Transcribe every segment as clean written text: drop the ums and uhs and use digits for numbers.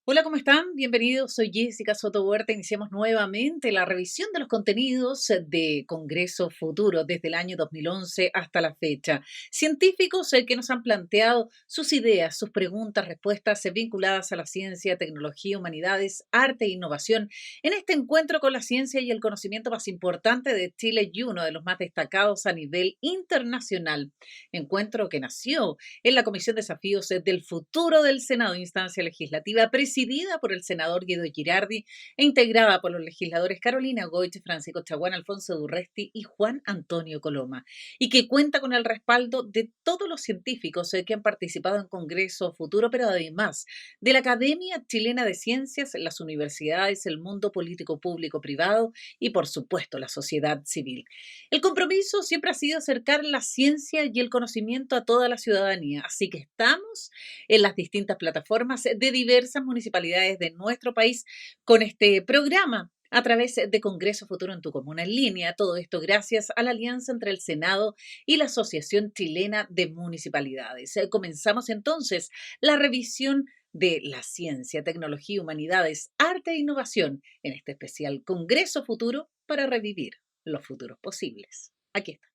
Hola, ¿cómo están? Bienvenidos. Soy Jessica Soto Huerta. Iniciamos nuevamente la revisión de los contenidos de Congreso Futuro desde el año 2011 hasta la fecha. Científicos que nos han planteado sus ideas, sus preguntas, respuestas vinculadas a la ciencia, tecnología, humanidades, arte e innovación en este encuentro con la ciencia y el conocimiento más importante de Chile y uno de los más destacados a nivel internacional. Encuentro que nació en la Comisión de Desafíos del Futuro del Senado, instancia legislativa presidida por el senador Guido Girardi e integrada por los legisladores Carolina Goich, Francisco Chaguán, Alfonso Durresti y Juan Antonio Coloma, y que cuenta con el respaldo de todos los científicos que han participado en Congreso Futuro, pero además de la Academia Chilena de Ciencias, las universidades, el mundo político público privado y, por supuesto, la sociedad civil. El compromiso siempre ha sido acercar la ciencia y el conocimiento a toda la ciudadanía, así que estamos en las distintas plataformas de diversas municipalidades de nuestro país con este programa a través de Congreso Futuro en tu Comuna en línea. Todo esto gracias a la alianza entre el Senado y la Asociación Chilena de Municipalidades. Comenzamos entonces la revisión de la ciencia, tecnología, humanidades, arte e innovación en este especial Congreso Futuro para revivir los futuros posibles. Aquí está.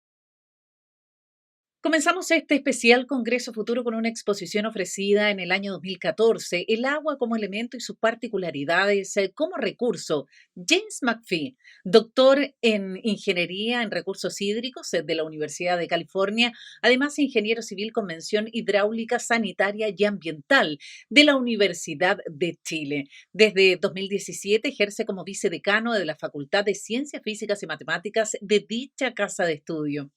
Comenzamos este especial Congreso Futuro con una exposición ofrecida en el año 2014, El agua como elemento y sus particularidades como recurso. James McPhee, doctor en Ingeniería en Recursos Hídricos de la Universidad de California, además ingeniero civil con mención hidráulica, sanitaria y ambiental de la Universidad de Chile. Desde 2017 ejerce como vicedecano de la Facultad de Ciencias Físicas y Matemáticas de dicha casa de estudio.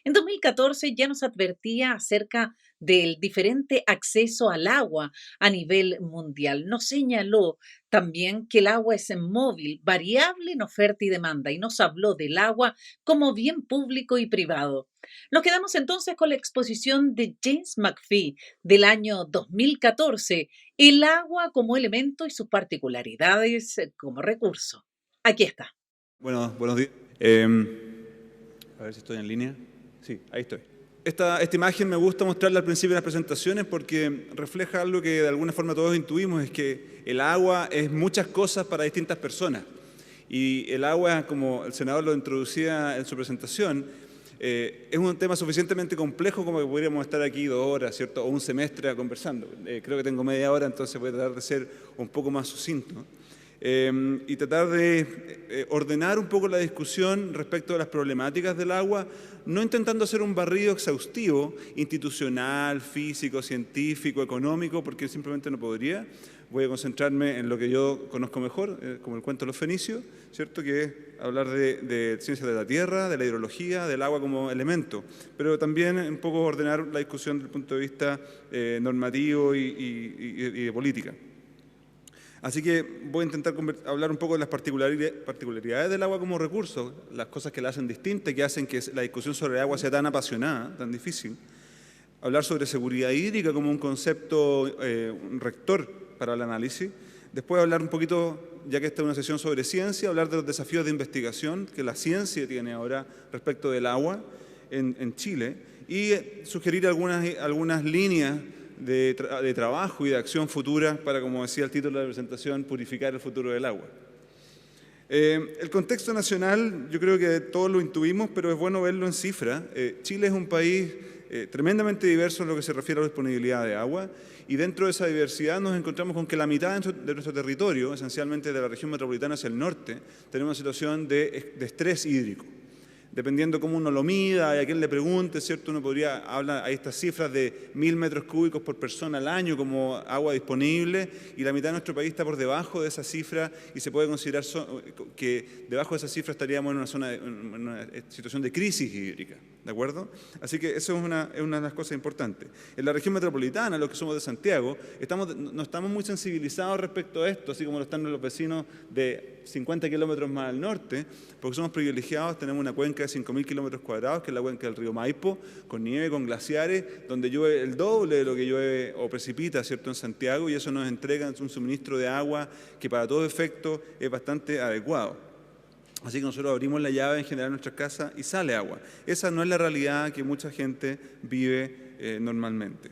En 2014 ya nos advertía acerca del diferente acceso al agua a nivel mundial. Nos señaló también que el agua es móvil, variable en oferta y demanda, y nos habló del agua como bien público y privado. Nos quedamos entonces con la exposición de James McPhee del año 2014, El agua como elemento y sus particularidades como recurso. Aquí está. Bueno, buenos días. A ver si estoy en línea. Sí, ahí estoy. Esta imagen me gusta mostrarla al principio de las presentaciones porque refleja algo que de alguna forma todos intuimos, es que el agua es muchas cosas para distintas personas. Y el agua, como el senador lo introducía en su presentación, es un tema suficientemente complejo como que podríamos estar aquí 2 horas, ¿cierto? O un semestre conversando. Creo que tengo media hora, entonces voy a tratar de ser un poco más sucinto. Y tratar de ordenar un poco la discusión respecto a las problemáticas del agua, no intentando hacer un barrido exhaustivo, institucional, físico, científico, económico, porque simplemente no podría. Voy a concentrarme en lo que yo conozco mejor, como el cuento de los fenicios, ¿cierto? Que es hablar de ciencias de la tierra, de la hidrología, del agua como elemento, pero también un poco ordenar la discusión desde el punto de vista normativo y de política. Así que voy a intentar hablar un poco de las particularidades del agua como recurso, las cosas que la hacen distinta, que hacen que la discusión sobre el agua sea tan apasionada, tan difícil. Hablar sobre seguridad hídrica como un concepto un rector para el análisis. Después hablar un poquito, ya que esta es una sesión sobre ciencia, hablar de los desafíos de investigación que la ciencia tiene ahora respecto del agua en Chile y sugerir algunas líneas de trabajo y de acción futura para, como decía el título de la presentación, purificar el futuro del agua. El contexto nacional, yo creo que todos lo intuimos, pero es bueno verlo en cifras. Chile es un país tremendamente diverso en lo que se refiere a la disponibilidad de agua, y dentro de esa diversidad nos encontramos con que la mitad de nuestro territorio, esencialmente de la región metropolitana hacia el norte, tenemos una situación de estrés hídrico. Dependiendo cómo uno lo mida y a quién le pregunte, ¿cierto? Uno podría hablar a estas cifras de 1.000 metros cúbicos por persona al año como agua disponible, y la mitad de nuestro país está por debajo de esa cifra, y se puede considerar que debajo de esa cifra estaríamos en una situación de crisis hídrica, ¿de acuerdo? Así que eso es una de las cosas importantes. En la región metropolitana, los que somos de Santiago, no estamos muy sensibilizados respecto a esto, así como lo están los vecinos de 50 kilómetros más al norte, porque somos privilegiados, tenemos una cuenca de 5.000 kilómetros cuadrados, que es la cuenca del río Maipo, con nieve, con glaciares, donde llueve el doble de lo que llueve o precipita, ¿cierto?, en Santiago, y eso nos entrega un suministro de agua que para todo efecto es bastante adecuado. Así que nosotros abrimos la llave en general en nuestras casas y sale agua. Esa no es la realidad que mucha gente vive normalmente.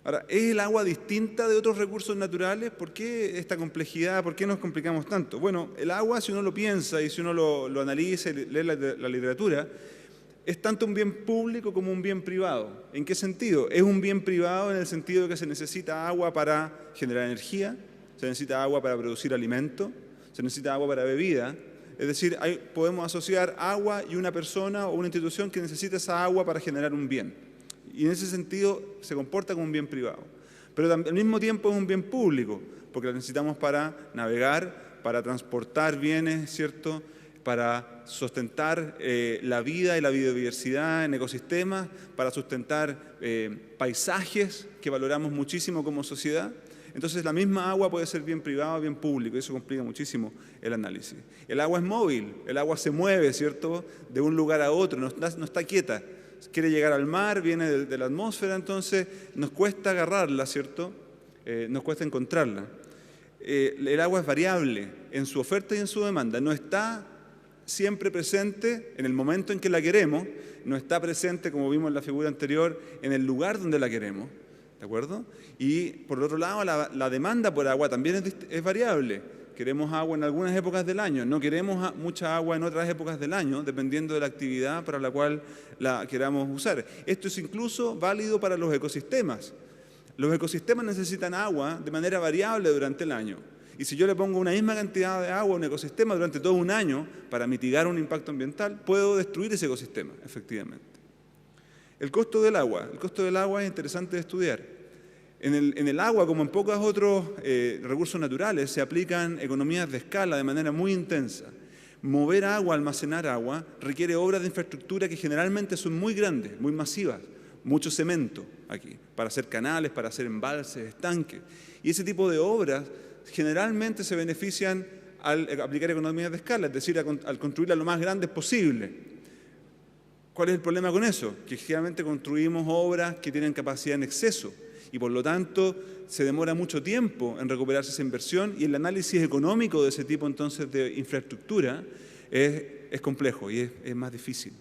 Ahora, ¿es el agua distinta de otros recursos naturales? ¿Por qué esta complejidad? ¿Por qué nos complicamos tanto? Bueno, el agua, si uno lo piensa y si uno lo analiza y lee la literatura, es tanto un bien público como un bien privado. ¿En qué sentido? Es un bien privado en el sentido de que se necesita agua para generar energía, se necesita agua para producir alimento, se necesita agua para bebida. Es decir, podemos asociar agua y una persona o una institución que necesita esa agua para generar un bien. Y en ese sentido se comporta como un bien privado. Pero al mismo tiempo es un bien público, porque lo necesitamos para navegar, para transportar bienes, ¿cierto?, para sustentar la vida y la biodiversidad en ecosistemas, para sustentar paisajes que valoramos muchísimo como sociedad. Entonces la misma agua puede ser bien privado, bien público, y eso complica muchísimo el análisis. El agua es móvil, el agua se mueve, ¿cierto?, de un lugar a otro, no está quieta. Quiere llegar al mar, viene de la atmósfera, entonces nos cuesta agarrarla, ¿cierto? Nos cuesta encontrarla. El agua es variable en su oferta y en su demanda, no está siempre presente en el momento en que la queremos, no está presente, como vimos en la figura anterior, en el lugar donde la queremos, ¿de acuerdo? Y por el otro lado, la demanda por agua también es variable. Queremos agua en algunas épocas del año, no queremos mucha agua en otras épocas del año, dependiendo de la actividad para la cual la queramos usar. Esto es incluso válido para los ecosistemas. Los ecosistemas necesitan agua de manera variable durante el año. Y si yo le pongo una misma cantidad de agua a un ecosistema durante todo un año para mitigar un impacto ambiental, puedo destruir ese ecosistema, efectivamente. El costo del agua. El costo del agua es interesante de estudiar. En el agua, como en pocos otros recursos naturales, se aplican economías de escala de manera muy intensa. Mover agua, almacenar agua, requiere obras de infraestructura que generalmente son muy grandes, muy masivas. Mucho cemento aquí, para hacer canales, para hacer embalses, estanques. Y ese tipo de obras generalmente se benefician al aplicar economías de escala, es decir, al construirlas lo más grandes posible. ¿Cuál es el problema con eso? Que generalmente construimos obras que tienen capacidad en exceso. Y por lo tanto se demora mucho tiempo en recuperarse esa inversión y el análisis económico de ese tipo entonces de infraestructura es complejo y es más difícil.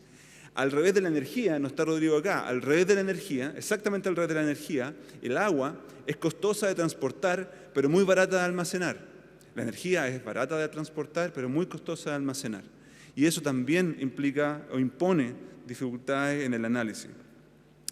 Al revés de la energía, no está Rodrigo acá, al revés de la energía, exactamente al revés de la energía, el agua es costosa de transportar pero muy barata de almacenar. La energía es barata de transportar pero muy costosa de almacenar. Y eso también implica o impone dificultades en el análisis.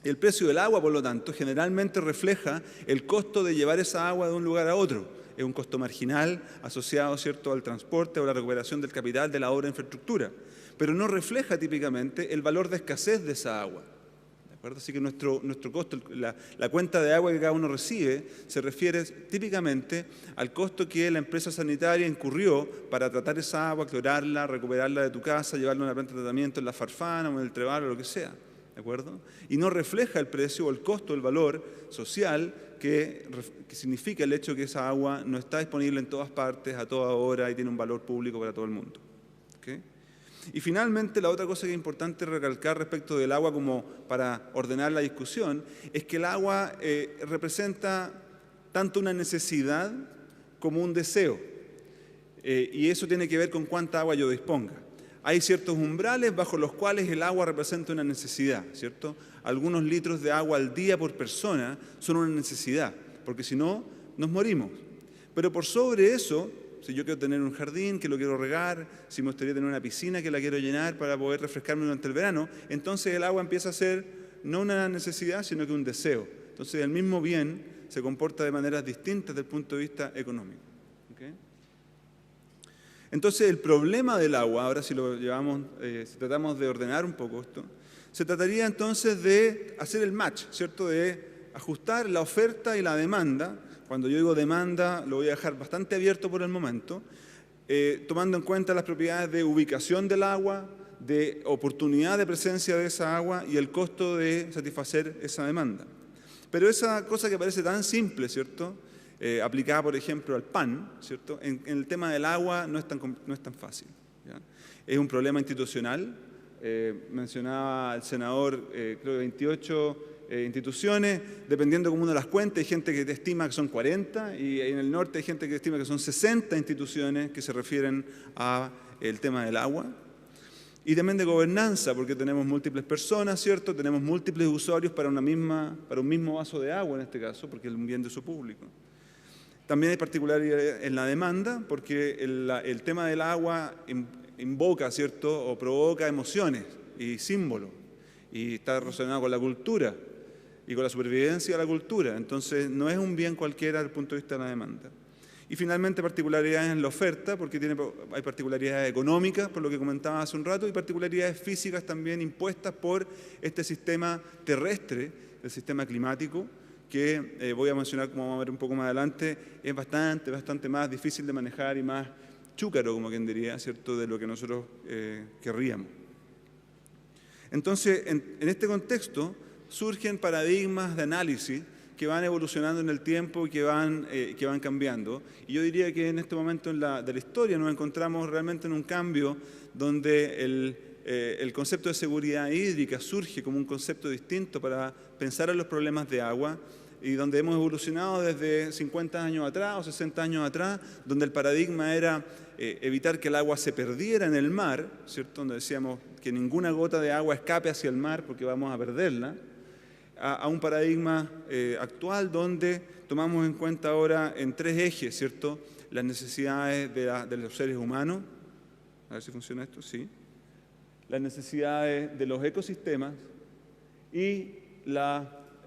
El precio del agua, por lo tanto, generalmente refleja el costo de llevar esa agua de un lugar a otro. Es un costo marginal asociado, ¿cierto?, al transporte o la recuperación del capital de la obra de infraestructura, pero no refleja típicamente el valor de escasez de esa agua. ¿De acuerdo? Así que nuestro costo, la cuenta de agua que cada uno recibe, se refiere típicamente al costo que la empresa sanitaria incurrió para tratar esa agua, clorarla, recuperarla de tu casa, llevarla a una planta de tratamiento en La Farfana o en el Trebal o lo que sea. ¿De acuerdo? Y no refleja el precio o el costo, el valor social que significa el hecho de que esa agua no está disponible en todas partes, a toda hora y tiene un valor público para todo el mundo. ¿Okay? Y finalmente, la otra cosa que es importante recalcar respecto del agua como para ordenar la discusión es que el agua representa tanto una necesidad como un deseo. Y eso tiene que ver con cuánta agua yo disponga. Hay ciertos umbrales bajo los cuales el agua representa una necesidad, ¿cierto? Algunos litros de agua al día por persona son una necesidad, porque si no, nos morimos. Pero por sobre eso, si yo quiero tener un jardín que lo quiero regar, si me gustaría tener una piscina que la quiero llenar para poder refrescarme durante el verano, entonces el agua empieza a ser no una necesidad, sino que un deseo. Entonces el mismo bien se comporta de maneras distintas desde el punto de vista económico. ¿Okay? Entonces, el problema del agua, ahora si lo llevamos, si tratamos de ordenar un poco esto, se trataría entonces de hacer el match, ¿cierto? De ajustar la oferta y la demanda. Cuando yo digo demanda, lo voy a dejar bastante abierto por el momento, tomando en cuenta las propiedades de ubicación del agua, de oportunidad de presencia de esa agua y el costo de satisfacer esa demanda. Pero esa cosa que parece tan simple, ¿cierto?, aplicada, por ejemplo, al pan, ¿cierto?, en el tema del agua no es tan fácil, ¿ya? Es un problema institucional. Mencionaba el senador, creo que 28 instituciones, dependiendo cómo uno las cuenta, hay gente que estima que son 40 y en el norte hay gente que estima que son 60 instituciones que se refieren al tema del agua. Y también de gobernanza, porque tenemos múltiples personas, ¿cierto? Tenemos múltiples usuarios para un mismo vaso de agua, en este caso, porque es un bien de uso público. También hay particularidad en la demanda, porque el tema del agua invoca, ¿cierto? O provoca emociones y símbolos, y está relacionado con la cultura y con la supervivencia de la cultura. Entonces, no es un bien cualquiera desde el punto de vista de la demanda. Y finalmente, particularidades en la oferta, porque hay particularidades económicas, por lo que comentaba hace un rato, y particularidades físicas también impuestas por este sistema terrestre, el sistema climático, que voy a mencionar, como vamos a ver un poco más adelante, es bastante más difícil de manejar y más chúcaro, como quien diría, ¿cierto?, de lo que nosotros querríamos. Entonces, en este contexto, surgen paradigmas de análisis que van evolucionando en el tiempo y que van cambiando. Y yo diría que en este momento de la historia nos encontramos realmente en un cambio donde el concepto de seguridad hídrica surge como un concepto distinto para pensar en los problemas de agua, y donde hemos evolucionado desde 50 años atrás o 60 años atrás, donde el paradigma era evitar que el agua se perdiera en el mar, ¿cierto?, donde decíamos que ninguna gota de agua escape hacia el mar porque vamos a perderla, a un paradigma actual donde tomamos en cuenta ahora en 3 ejes, ¿cierto?, las necesidades de los seres humanos, a ver si funciona esto, sí, las necesidades de los ecosistemas y las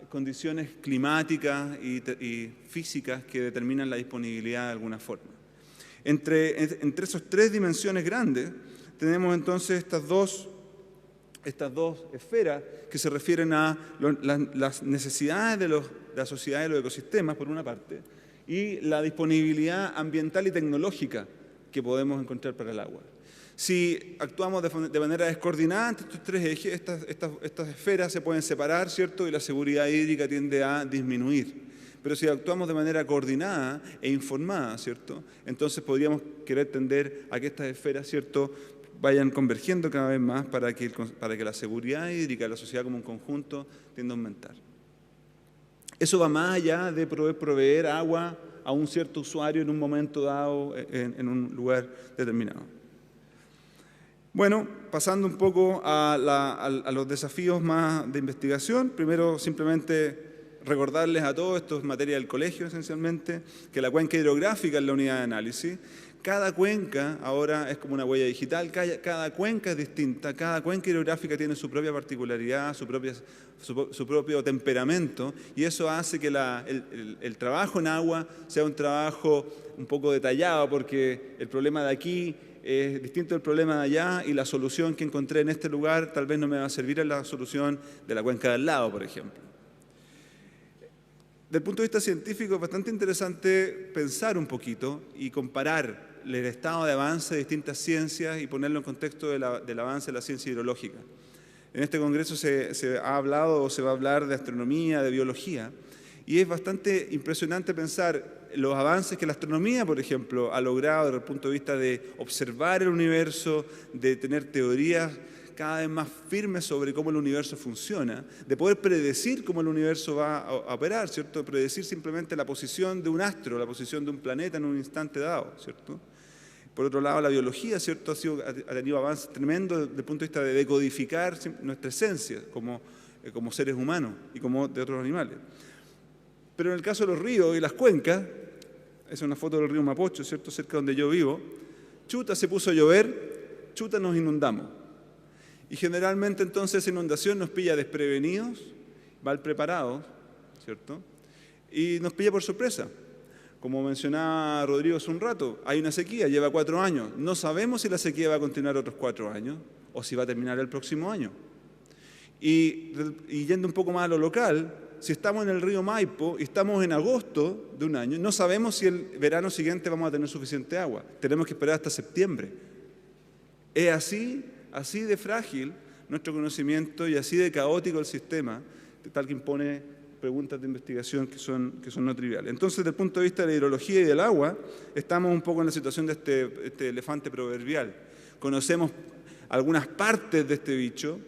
condiciones climáticas y físicas que determinan la disponibilidad de alguna forma. Entre esas 3 dimensiones grandes tenemos entonces estas dos esferas que se refieren a las necesidades de la sociedad y de los ecosistemas, por una parte, y la disponibilidad ambiental y tecnológica que podemos encontrar para el agua. Si actuamos de manera descoordinada entre estos 3 ejes, estas esferas se pueden separar, ¿cierto?, y la seguridad hídrica tiende a disminuir. Pero si actuamos de manera coordinada e informada, ¿cierto?, entonces podríamos querer tender a que estas esferas, ¿cierto?, vayan convergiendo cada vez más para que la seguridad hídrica de la sociedad como un conjunto tienda a aumentar. Eso va más allá de proveer agua a un cierto usuario en un momento dado, en un lugar determinado. Bueno, pasando un poco a los desafíos más de investigación, primero simplemente recordarles a todos, esto es materia del colegio esencialmente, que la cuenca hidrográfica es la unidad de análisis. Cada cuenca ahora es como una huella digital, cada cuenca es distinta, cada cuenca hidrográfica tiene su propia particularidad, su propio temperamento, y eso hace que el trabajo en agua sea un trabajo un poco detallado, porque el problema de aquí es distinto del problema de allá, y la solución que encontré en este lugar tal vez no me va a servir a la solución de la cuenca de al lado, por ejemplo. Desde el punto de vista científico es bastante interesante pensar un poquito y comparar el estado de avance de distintas ciencias y ponerlo en contexto del avance de la ciencia hidrológica. En este congreso se ha hablado o se va a hablar de astronomía, de biología, y es bastante impresionante pensar los avances que la astronomía, por ejemplo, ha logrado desde el punto de vista de observar el universo, de tener teorías cada vez más firmes sobre cómo el universo funciona, de poder predecir cómo el universo va a operar, ¿cierto? Predecir simplemente la posición de un astro, la posición de un planeta en un instante dado, ¿cierto? Por otro lado, la biología, ¿cierto?, ha tenido avances tremendos desde el punto de vista de decodificar nuestra esencia como seres humanos y como de otros animales. Pero en el caso de los ríos y las cuencas, esa es una foto del río Mapocho, ¿cierto?, cerca donde yo vivo, chuta, se puso a llover, chuta, nos inundamos. Y generalmente entonces esa inundación nos pilla desprevenidos, mal preparados, ¿cierto?, y nos pilla por sorpresa. Como mencionaba Rodrigo hace un rato, hay una sequía, lleva 4 años. No sabemos si la sequía va a continuar otros 4 años o si va a terminar el próximo año. Y yendo un poco más a lo local, si estamos en el río Maipo y estamos en agosto de un año, no sabemos si el verano siguiente vamos a tener suficiente agua. Tenemos que esperar hasta septiembre. Es así de frágil nuestro conocimiento y así de caótico el sistema, tal que impone preguntas de investigación que son no triviales. Entonces, desde el punto de vista de la hidrología y del agua, estamos un poco en la situación de este elefante proverbial. Conocemos algunas partes de este bicho,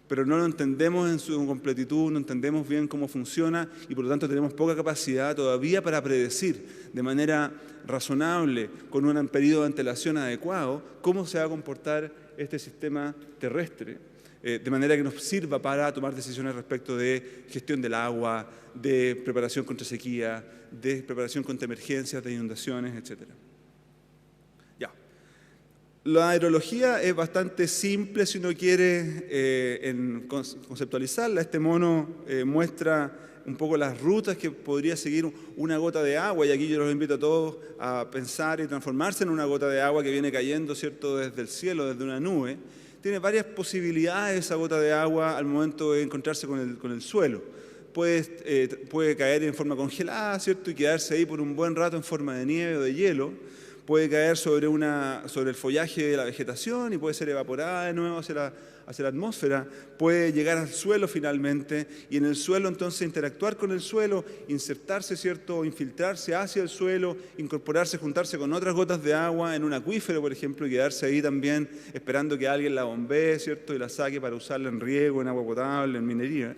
pero no lo entendemos en su completitud, no entendemos bien cómo funciona y por lo tanto tenemos poca capacidad todavía para predecir de manera razonable, con un periodo de antelación adecuado, cómo se va a comportar este sistema terrestre, de manera que nos sirva para tomar decisiones respecto de gestión del agua, de preparación contra sequía, de preparación contra emergencias, de inundaciones, etc. Ya. La hidrología es bastante simple si uno quiere conceptualizarla. Este mono muestra un poco las rutas que podría seguir una gota de agua, y aquí yo los invito a todos a pensar y transformarse en una gota de agua que viene cayendo, ¿cierto?, desde el cielo, desde una nube. Tiene varias posibilidades esa gota de agua al momento de encontrarse con el suelo. Puede caer en forma congelada, ¿cierto?, y quedarse ahí por un buen rato en forma de nieve o de hielo. Puede caer sobre el follaje de la vegetación y puede ser evaporada de nuevo hacia la atmósfera. Puede llegar al suelo finalmente y en el suelo entonces interactuar con el suelo, insertarse, ¿cierto?, infiltrarse hacia el suelo, incorporarse, juntarse con otras gotas de agua en un acuífero, por ejemplo, y quedarse ahí también esperando que alguien la bombee, ¿cierto?, y la saque para usarla en riego, en agua potable, en minería.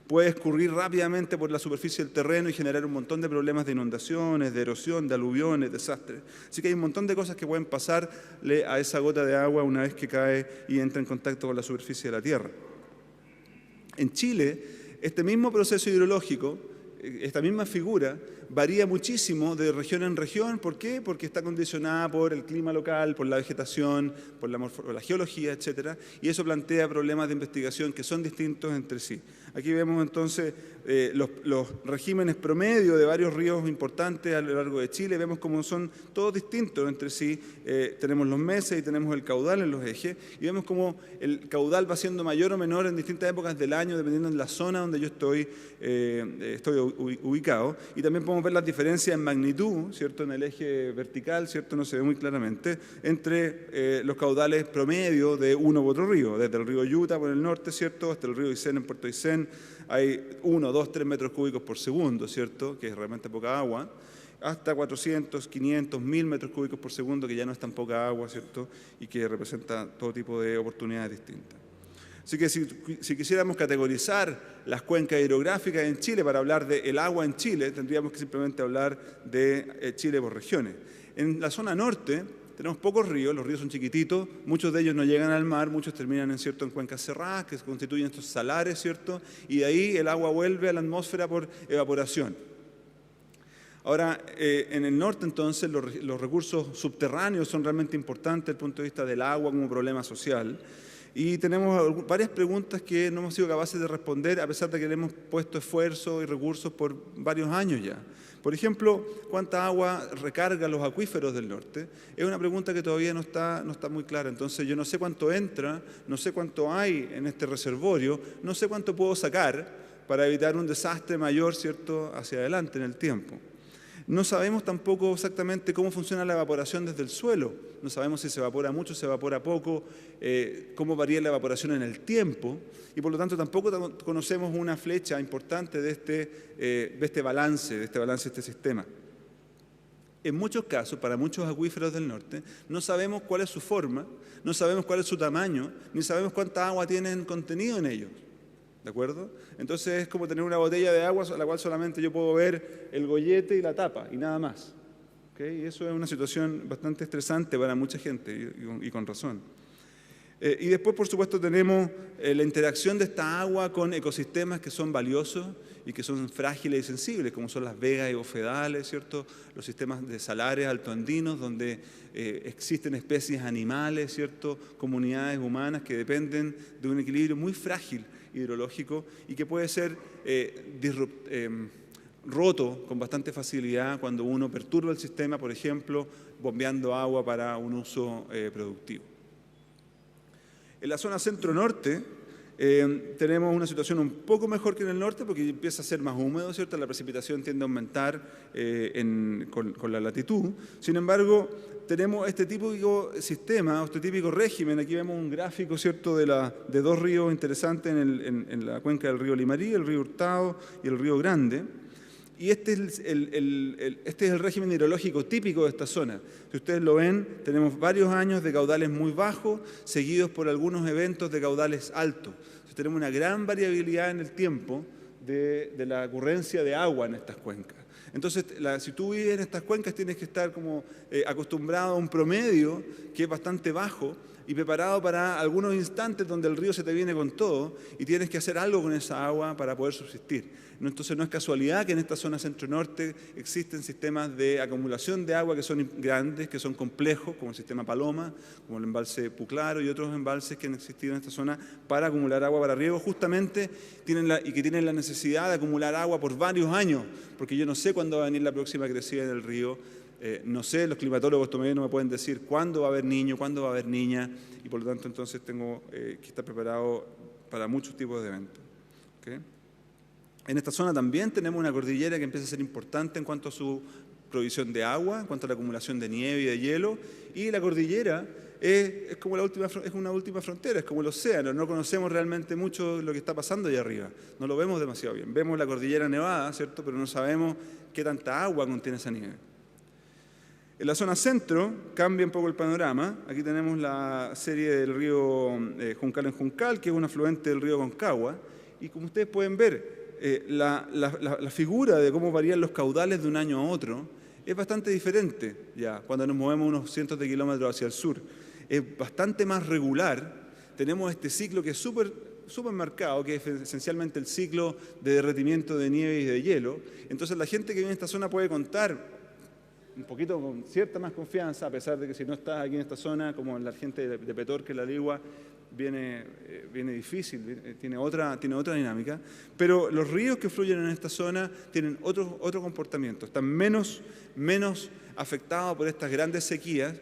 Puede escurrir rápidamente por la superficie del terreno y generar un montón de problemas de inundaciones, de erosión, de aluviones, desastres. Así que hay un montón de cosas que pueden pasarle a esa gota de agua una vez que cae y entra en contacto con la superficie de la tierra. En Chile, este mismo proceso hidrológico, esta misma figura, varía muchísimo de región en región. ¿Por qué? Porque está condicionada por el clima local, por la vegetación, por la geología, etc. Y eso plantea problemas de investigación que son distintos entre sí. Aquí vemos entonces los regímenes promedio de varios ríos importantes a lo largo de Chile. Vemos cómo son todos distintos entre sí. Tenemos los meses y tenemos el caudal en los ejes. Y vemos cómo el caudal va siendo mayor o menor en distintas épocas del año, dependiendo de la zona donde yo estoy ubicado. Y también podemos ver las diferencias en magnitud, ¿cierto?, en el eje vertical, ¿cierto?, no se ve muy claramente, entre los caudales promedio de uno u otro río, desde el río Yuta por el norte, ¿cierto?, hasta el río Aysén en Puerto Aysén. Hay 1, 2, 3 metros cúbicos por segundo, ¿cierto?, que es realmente poca agua, hasta 400, 500, 1000 metros cúbicos por segundo, que ya no es tan poca agua, ¿cierto?, y que representa todo tipo de oportunidades distintas. Así que si quisiéramos categorizar las cuencas hidrográficas en Chile para hablar del agua en Chile, tendríamos que simplemente hablar de Chile por regiones. En la zona norte tenemos pocos ríos, los ríos son chiquititos, muchos de ellos no llegan al mar, muchos terminan en cuencas cerradas que constituyen estos salares, ¿cierto?, y de ahí el agua vuelve a la atmósfera por evaporación. Ahora, en el norte entonces los recursos subterráneos son realmente importantes desde el punto de vista del agua como problema social. Y tenemos varias preguntas que no hemos sido capaces de responder a pesar de que le hemos puesto esfuerzo y recursos por varios años ya. Por ejemplo, ¿cuánta agua recarga los acuíferos del norte? Es una pregunta que todavía no está muy clara. Entonces yo no sé cuánto entra, no sé cuánto hay en este reservorio, no sé cuánto puedo sacar para evitar un desastre mayor, ¿cierto?, hacia adelante en el tiempo. No sabemos tampoco exactamente cómo funciona la evaporación desde el suelo. No sabemos si se evapora mucho, se evapora poco, cómo varía la evaporación en el tiempo. Y por lo tanto tampoco conocemos una flecha importante de este balance, de este sistema. En muchos casos, para muchos acuíferos del norte, no sabemos cuál es su forma, no sabemos cuál es su tamaño, ni sabemos cuánta agua tienen contenido en ellos. ¿De acuerdo? Entonces es como tener una botella de agua a la cual solamente yo puedo ver el gollete y la tapa y nada más. ¿Okay? Y eso es una situación bastante estresante para mucha gente y con razón. Y después, por supuesto, tenemos la interacción de esta agua con ecosistemas que son valiosos y que son frágiles y sensibles, como son las vegas ecofedales, ¿cierto?, los sistemas de salares altoandinos, donde existen especies animales, ¿cierto?, comunidades humanas que dependen de un equilibrio muy frágil hidrológico y que puede ser roto con bastante facilidad cuando uno perturba el sistema, por ejemplo, bombeando agua para un uso productivo. En la zona centro-norte tenemos una situación un poco mejor que en el norte porque empieza a ser más húmedo, ¿cierto? La precipitación tiende a aumentar con la latitud. Sin embargo, tenemos este típico sistema, este típico régimen. Aquí vemos un gráfico, ¿cierto?, de dos ríos interesantes en la cuenca del río Limarí, el río Hurtado y el río Grande. Y este es este es el régimen hidrológico típico de esta zona. Si ustedes lo ven, tenemos varios años de caudales muy bajos, seguidos por algunos eventos de caudales altos. Entonces, tenemos una gran variabilidad en el tiempo de la ocurrencia de agua en estas cuencas. Entonces, si tú vives en estas cuencas, tienes que estar como acostumbrado a un promedio que es bastante bajo y preparado para algunos instantes donde el río se te viene con todo y tienes que hacer algo con esa agua para poder subsistir. Entonces, no es casualidad que en esta zona centro-norte existen sistemas de acumulación de agua que son grandes, que son complejos, como el sistema Paloma, como el embalse Puclaro y otros embalses que han existido en esta zona para acumular agua para riego, justamente y que tienen la necesidad de acumular agua por varios años, porque yo no sé cuándo va a venir la próxima crecida del río, no sé, los climatólogos todavía no me pueden decir cuándo va a haber niño, cuándo va a haber niña, y por lo tanto entonces tengo que estar preparado para muchos tipos de eventos. ¿Okay? En esta zona también tenemos una cordillera que empieza a ser importante en cuanto a su provisión de agua, en cuanto a la acumulación de nieve y de hielo, y la cordillera es como una última frontera, es como el océano, no conocemos realmente mucho lo que está pasando allá arriba, no lo vemos demasiado bien. Vemos la cordillera nevada, ¿cierto? Pero no sabemos qué tanta agua contiene esa nieve. En la zona centro cambia un poco el panorama. Aquí tenemos la serie del río Juncal en Juncal, que es un afluente del río Concagua, y como ustedes pueden ver, la figura de cómo varían los caudales de un año a otro es bastante diferente ya cuando nos movemos unos cientos de kilómetros hacia el sur. Es bastante más regular. Tenemos este ciclo que es súper marcado, que es esencialmente el ciclo de derretimiento de nieve y de hielo. Entonces la gente que vive en esta zona puede contar un poquito con cierta más confianza, a pesar de que si no estás aquí en esta zona, como la gente de Petorque, la Ligua, viene difícil, tiene otra dinámica, pero los ríos que fluyen en esta zona tienen otro comportamiento, están menos afectados por estas grandes sequías,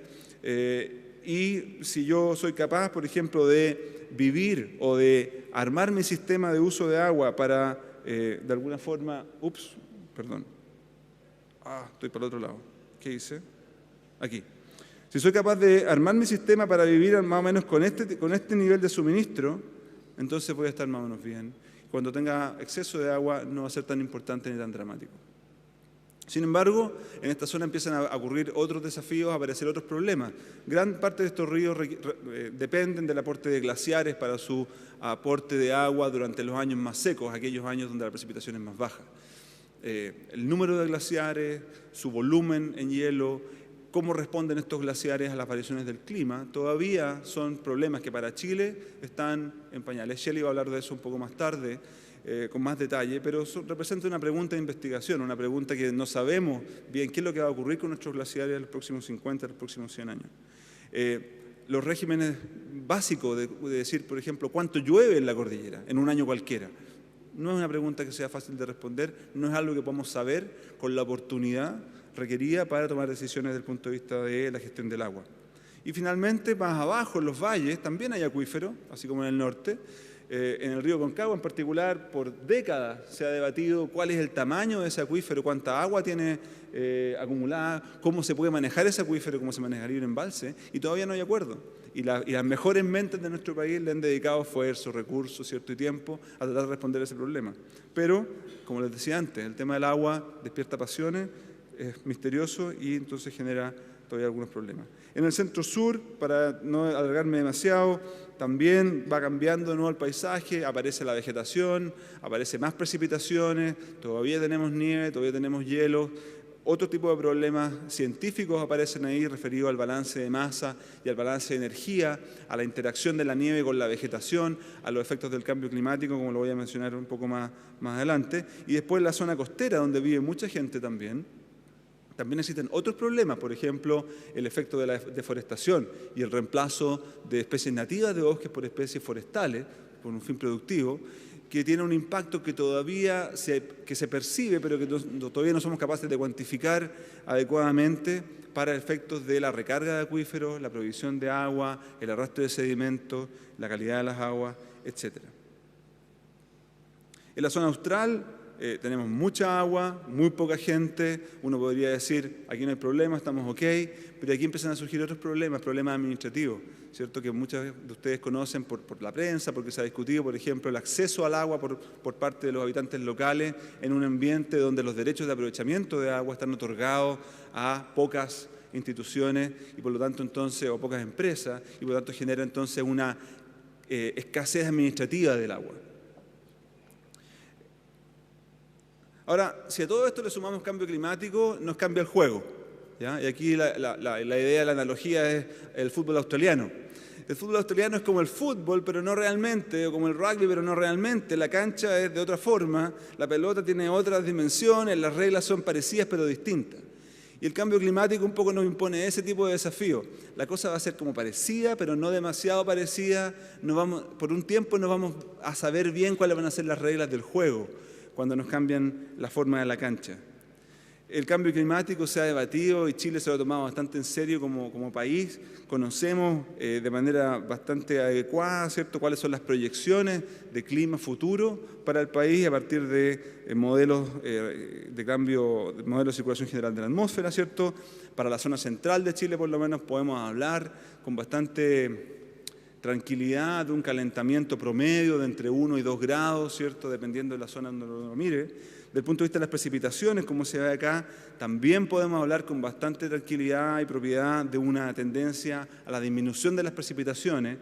y si yo soy capaz, por ejemplo, de vivir o de armar mi sistema de uso de agua para, de alguna forma, estoy para el otro lado, ¿qué hice? Aquí. Si soy capaz de armar mi sistema para vivir más o menos con este nivel de suministro, entonces voy a estar más o menos bien. Cuando tenga exceso de agua no va a ser tan importante ni tan dramático. Sin embargo, en esta zona empiezan a ocurrir otros desafíos, a aparecer otros problemas. Gran parte de estos ríos dependen del aporte de glaciares para su aporte de agua durante los años más secos, aquellos años donde la precipitación es más baja. El número de glaciares, su volumen en hielo, cómo responden estos glaciares a las variaciones del clima, todavía son problemas que para Chile están en pañales. Shelley va a hablar de eso un poco más tarde, con más detalle, pero representa una pregunta de investigación, una pregunta que no sabemos bien qué es lo que va a ocurrir con nuestros glaciares en los próximos 50, en los próximos 100 años. Los regímenes básicos de decir, por ejemplo, cuánto llueve en la cordillera en un año cualquiera, no es una pregunta que sea fácil de responder, no es algo que podamos saber con la oportunidad requerida para tomar decisiones desde el punto de vista de la gestión del agua. Y finalmente, más abajo, en los valles, también hay acuíferos, así como en el norte. En el río Concagua en particular, por décadas se ha debatido cuál es el tamaño de ese acuífero, cuánta agua tiene acumulada, cómo se puede manejar ese acuífero, cómo se manejaría un embalse, y todavía no hay acuerdo. Y las mejores mentes de nuestro país le han dedicado esfuerzo, recursos, cierto y tiempo a tratar de responder a ese problema. Pero, como les decía antes, el tema del agua despierta pasiones, es misterioso y entonces genera todavía algunos problemas. En el centro-sur, para no alargarme demasiado, también va cambiando de nuevo el paisaje, aparece la vegetación, aparece más precipitaciones, todavía tenemos nieve, todavía tenemos hielo. Otro tipo de problemas científicos aparecen ahí referidos al balance de masa y al balance de energía, a la interacción de la nieve con la vegetación, a los efectos del cambio climático, como lo voy a mencionar un poco más adelante. Y después la zona costera, donde vive mucha gente también existen otros problemas, por ejemplo, el efecto de la deforestación y el reemplazo de especies nativas de bosques por especies forestales, por un fin productivo, que tiene un impacto que todavía se percibe, pero que todavía no somos capaces de cuantificar adecuadamente para efectos de la recarga de acuíferos, la provisión de agua, el arrastre de sedimentos, la calidad de las aguas, etc. En la zona austral tenemos mucha agua, muy poca gente, uno podría decir, aquí no hay problema, estamos ok, pero aquí empiezan a surgir otros problemas administrativos. ¿cierto?, que muchos de ustedes conocen por la prensa, porque se ha discutido, por ejemplo, el acceso al agua por parte de los habitantes locales en un ambiente donde los derechos de aprovechamiento de agua están otorgados a pocas instituciones y por lo tanto entonces, o pocas empresas, y por lo tanto genera entonces una escasez administrativa del agua. Ahora, si a todo esto le sumamos cambio climático, nos cambia el juego, ¿ya? Y aquí la idea, la analogía es el fútbol australiano. El fútbol australiano es como el fútbol, pero no realmente, o como el rugby, pero no realmente. La cancha es de otra forma, la pelota tiene otras dimensiones, las reglas son parecidas pero distintas. Y el cambio climático un poco nos impone ese tipo de desafío. La cosa va a ser como parecida, pero no demasiado parecida. Por un tiempo no vamos a saber bien cuáles van a ser las reglas del juego cuando nos cambian la forma de la cancha. El cambio climático se ha debatido y Chile se lo ha tomado bastante en serio como país. Conocemos de manera bastante adecuada, ¿cierto?, cuáles son las proyecciones de clima futuro para el país a partir de modelos de cambio, de modelos de circulación general de la atmósfera, ¿cierto? Para la zona central de Chile, por lo menos, podemos hablar con bastante tranquilidad de un calentamiento promedio de entre 1 y 2 grados, ¿cierto?, dependiendo de la zona donde uno mire. Desde el punto de vista de las precipitaciones, como se ve acá, también podemos hablar con bastante tranquilidad y propiedad de una tendencia a la disminución de las precipitaciones,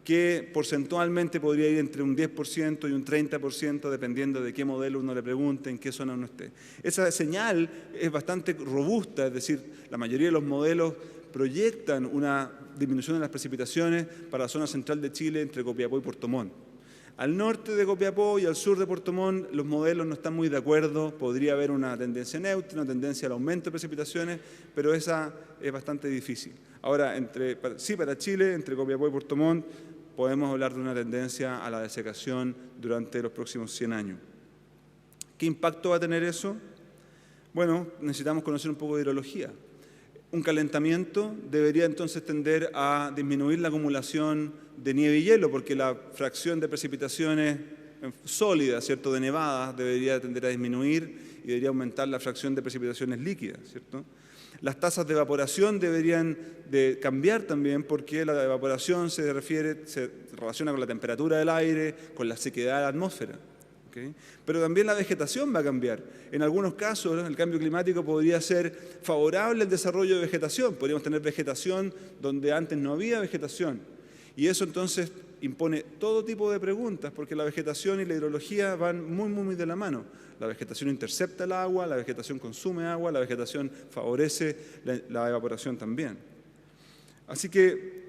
que porcentualmente podría ir entre un 10% y un 30%, dependiendo de qué modelo uno le pregunte, en qué zona uno esté. Esa señal es bastante robusta, es decir, la mayoría de los modelos proyectan una disminución de las precipitaciones para la zona central de Chile entre Copiapó y Puerto Montt. Al norte de Copiapó y al sur de Puerto Montt los modelos no están muy de acuerdo, podría haber una tendencia neutra, una tendencia al aumento de precipitaciones, pero esa es bastante difícil. Ahora, para Chile, entre Copiapó y Puerto Montt, podemos hablar de una tendencia a la desecación durante los próximos 100 años. ¿Qué impacto va a tener eso? Bueno, necesitamos conocer un poco de hidrología. Un calentamiento debería entonces tender a disminuir la acumulación de nieve y hielo, porque la fracción de precipitaciones sólidas, ¿cierto?, de nevadas, debería tender a disminuir y debería aumentar la fracción de precipitaciones líquidas, ¿cierto? Las tasas de evaporación deberían de cambiar también, porque la evaporación se relaciona con la temperatura del aire, con la sequedad de la atmósfera. ¿Okay? Pero también la vegetación va a cambiar. En algunos casos, el cambio climático podría ser favorable al desarrollo de vegetación. Podríamos tener vegetación donde antes no había vegetación. Y eso entonces impone todo tipo de preguntas, porque la vegetación y la hidrología van muy de la mano. La vegetación intercepta el agua, la vegetación consume agua, la vegetación favorece la evaporación también. Así que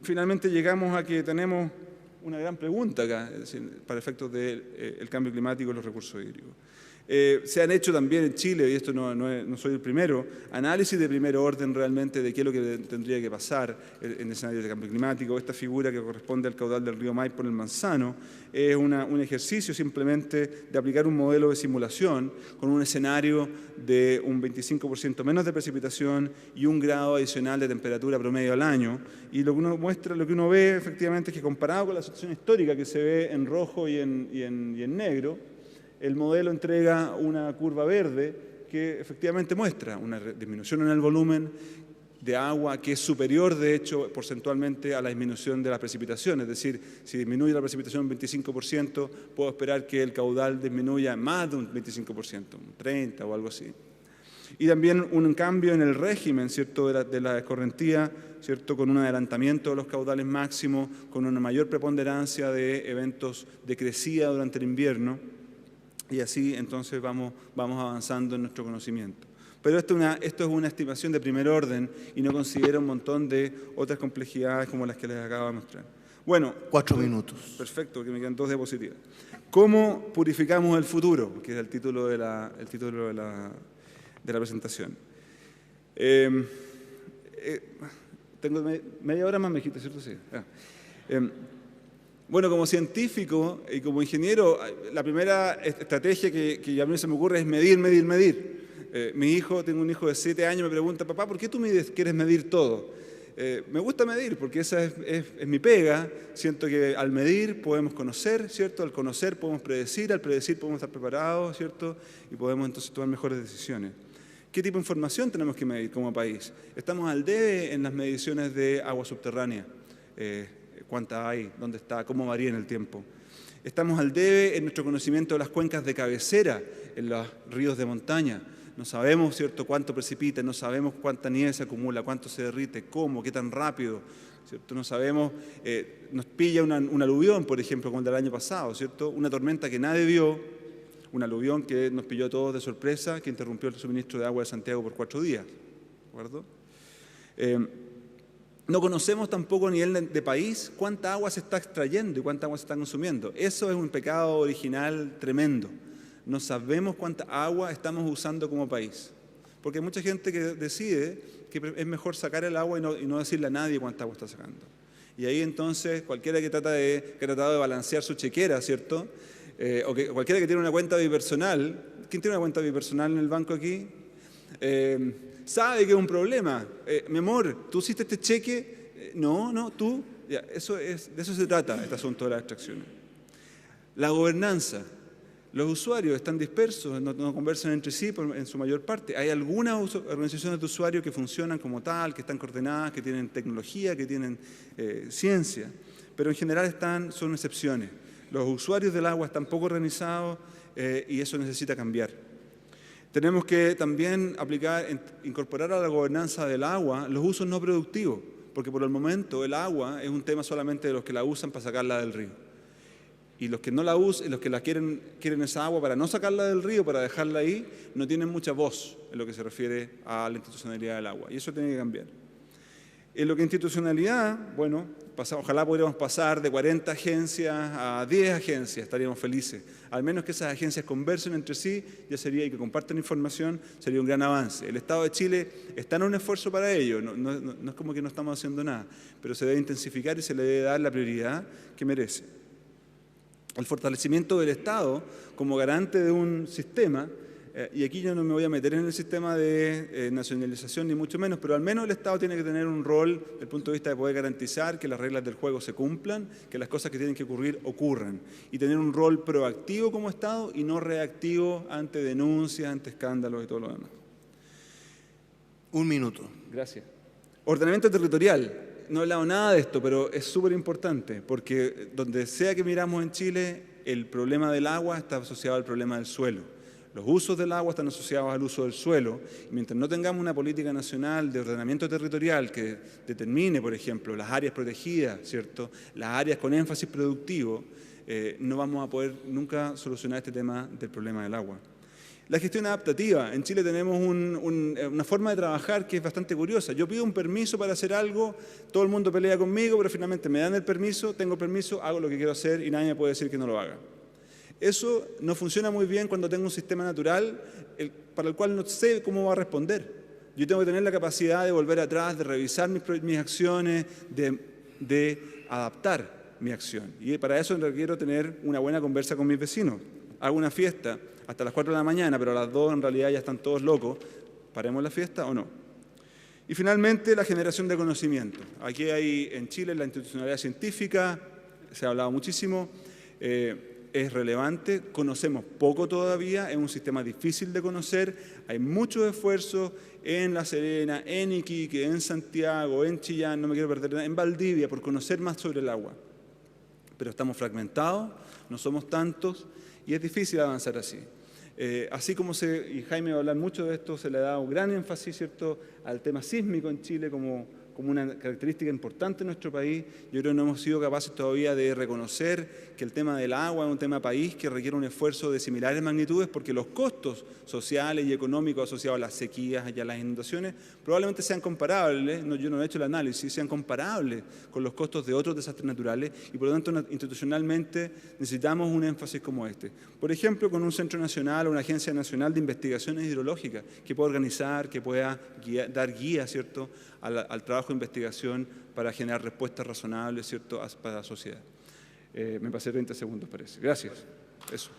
finalmente llegamos a que tenemos una gran pregunta acá, es decir, para efectos del cambio climático y los recursos hídricos. Se han hecho también en Chile, y esto no soy el primero, análisis de primer orden realmente de qué es lo que tendría que pasar en escenarios de cambio climático. Esta figura que corresponde al caudal del río Maipo en el Manzano es un ejercicio simplemente de aplicar un modelo de simulación con un escenario de un 25% menos de precipitación y 1 grado adicional de temperatura promedio al año. Y lo que uno muestra, lo que uno ve efectivamente es que comparado con la situación histórica que se ve en rojo y en negro, el modelo entrega una curva verde que efectivamente muestra una disminución en el volumen de agua que es superior, de hecho, porcentualmente a la disminución de la precipitación. Es decir, si disminuye la precipitación un 25%, puedo esperar que el caudal disminuya más de un 25%, un 30% o algo así. Y también un cambio en el régimen, ¿cierto?, de la escorrentía, ¿cierto?, con un adelantamiento de los caudales máximos, con una mayor preponderancia de eventos de crecida durante el invierno. Y así entonces vamos avanzando en nuestro conocimiento. Pero esto es una estimación de primer orden y no considera un montón de otras complejidades como las que les acabo de mostrar. Bueno, 4 minutos. Perfecto, que me quedan 2 diapositivas. ¿Cómo purificamos el futuro? Que es el título de la presentación. Tengo media hora más, me dijiste, ¿cierto? Sí. Bueno, como científico y como ingeniero, la primera estrategia que a mí se me ocurre es medir. Tengo un hijo de 7 años, me pregunta, papá, ¿por qué tú quieres medir todo? Me gusta medir porque esa es mi pega. Siento que al medir podemos conocer, ¿cierto? Al conocer podemos predecir, al predecir podemos estar preparados, ¿cierto? Y podemos entonces tomar mejores decisiones. ¿Qué tipo de información tenemos que medir como país? Estamos al debe en las mediciones de agua subterránea. cuánta hay, dónde está, cómo varía en el tiempo. Estamos al debe en nuestro conocimiento de las cuencas de cabecera en los ríos de montaña. No sabemos, ¿cierto?, cuánto precipita, no sabemos cuánta nieve se acumula, cuánto se derrite, cómo, qué tan rápido, ¿cierto? No sabemos, nos pilla un aluvión, por ejemplo, como el del año pasado, ¿cierto? Una tormenta que nadie vio, un aluvión que nos pilló a todos de sorpresa, que interrumpió el suministro de agua de Santiago por 4 días, ¿de acuerdo? No conocemos tampoco a nivel de país cuánta agua se está extrayendo y cuánta agua se está consumiendo. Eso es un pecado original tremendo. No sabemos cuánta agua estamos usando como país. Porque hay mucha gente que decide que es mejor sacar el agua y no decirle a nadie cuánta agua está sacando. Y ahí entonces cualquiera que ha tratado de balancear su chequera, ¿cierto? Cualquiera que tiene una cuenta bipersonal, ¿quién tiene una cuenta bipersonal en el banco aquí? Sabe que es un problema. Mi amor, ¿tú hiciste este cheque? No, tú. Ya, de eso se trata este asunto de las extracciones. La gobernanza. Los usuarios están dispersos, no conversan entre sí en su mayor parte. Hay algunas organizaciones de usuarios que funcionan como tal, que están coordenadas, que tienen tecnología, que tienen ciencia, pero en general son excepciones. Los usuarios del agua están poco organizados y eso necesita cambiar. Tenemos que también incorporar a la gobernanza del agua los usos no productivos, porque por el momento el agua es un tema solamente de los que la usan para sacarla del río. Y los que no la usan, los que la quieren esa agua para no sacarla del río, para dejarla ahí, no tienen mucha voz en lo que se refiere a la institucionalidad del agua. Y eso tiene que cambiar. En lo que institucionalidad, bueno, ojalá pudiéramos pasar de 40 agencias a 10 agencias, estaríamos felices. Al menos que esas agencias conversen entre sí, y que compartan información, sería un gran avance. El Estado de Chile está en un esfuerzo para ello, no es como que no estamos haciendo nada, pero se debe intensificar y se le debe dar la prioridad que merece. El fortalecimiento del Estado como garante de un sistema, y aquí yo no me voy a meter en el sistema de nacionalización ni mucho menos, pero al menos el Estado tiene que tener un rol desde el punto de vista de poder garantizar que las reglas del juego se cumplan, que las cosas que tienen que ocurrir ocurran, y tener un rol proactivo como Estado y no reactivo ante denuncias, ante escándalos y todo lo demás. 1 minuto. Gracias. Ordenamiento territorial. No he hablado nada de esto, pero es súper importante, porque donde sea que miramos en Chile, el problema del agua está asociado al problema del suelo. Los usos del agua están asociados al uso del suelo, y mientras no tengamos una política nacional de ordenamiento territorial que determine, por ejemplo, las áreas protegidas, ¿cierto?, las áreas con énfasis productivo, no vamos a poder nunca solucionar este tema del problema del agua. La gestión adaptativa. En Chile tenemos una forma de trabajar que es bastante curiosa. Yo pido un permiso para hacer algo, todo el mundo pelea conmigo, pero finalmente me dan el permiso, tengo el permiso, hago lo que quiero hacer y nadie me puede decir que no lo haga. Eso no funciona muy bien cuando tengo un sistema natural para el cual no sé cómo va a responder. Yo tengo que tener la capacidad de volver atrás, de revisar mis acciones, de adaptar mi acción. Y para eso requiero tener una buena conversa con mis vecinos. Hago una fiesta hasta las 4 de la mañana, pero a las 2 en realidad ya están todos locos. ¿Paremos la fiesta o no? Y finalmente, la generación de conocimiento. Aquí hay en Chile la institucionalidad científica, se ha hablado muchísimo, es relevante, conocemos poco todavía, es un sistema difícil de conocer, hay muchos esfuerzos en La Serena, en Iquique, en Santiago, en Chillán, no me quiero perder nada, en Valdivia, por conocer más sobre el agua. Pero estamos fragmentados, no somos tantos, y es difícil avanzar así. Así como y Jaime va a hablar mucho de esto, se le ha dado un gran énfasis, ¿cierto?, al tema sísmico en Chile como una característica importante en nuestro país. Yo creo que no hemos sido capaces todavía de reconocer que el tema del agua es un tema país que requiere un esfuerzo de similares magnitudes, porque los costos sociales y económicos asociados a las sequías y a las inundaciones probablemente sean comparables, yo no he hecho el análisis, sean comparables con los costos de otros desastres naturales, y por lo tanto institucionalmente necesitamos un énfasis como este. Por ejemplo, con un centro nacional o una agencia nacional de investigaciones hidrológicas que pueda organizar, que pueda dar guía, ¿cierto?, al trabajo de investigación para generar respuestas razonables, ¿cierto?, para la sociedad. Me pasé 30 segundos, parece. Gracias. Eso.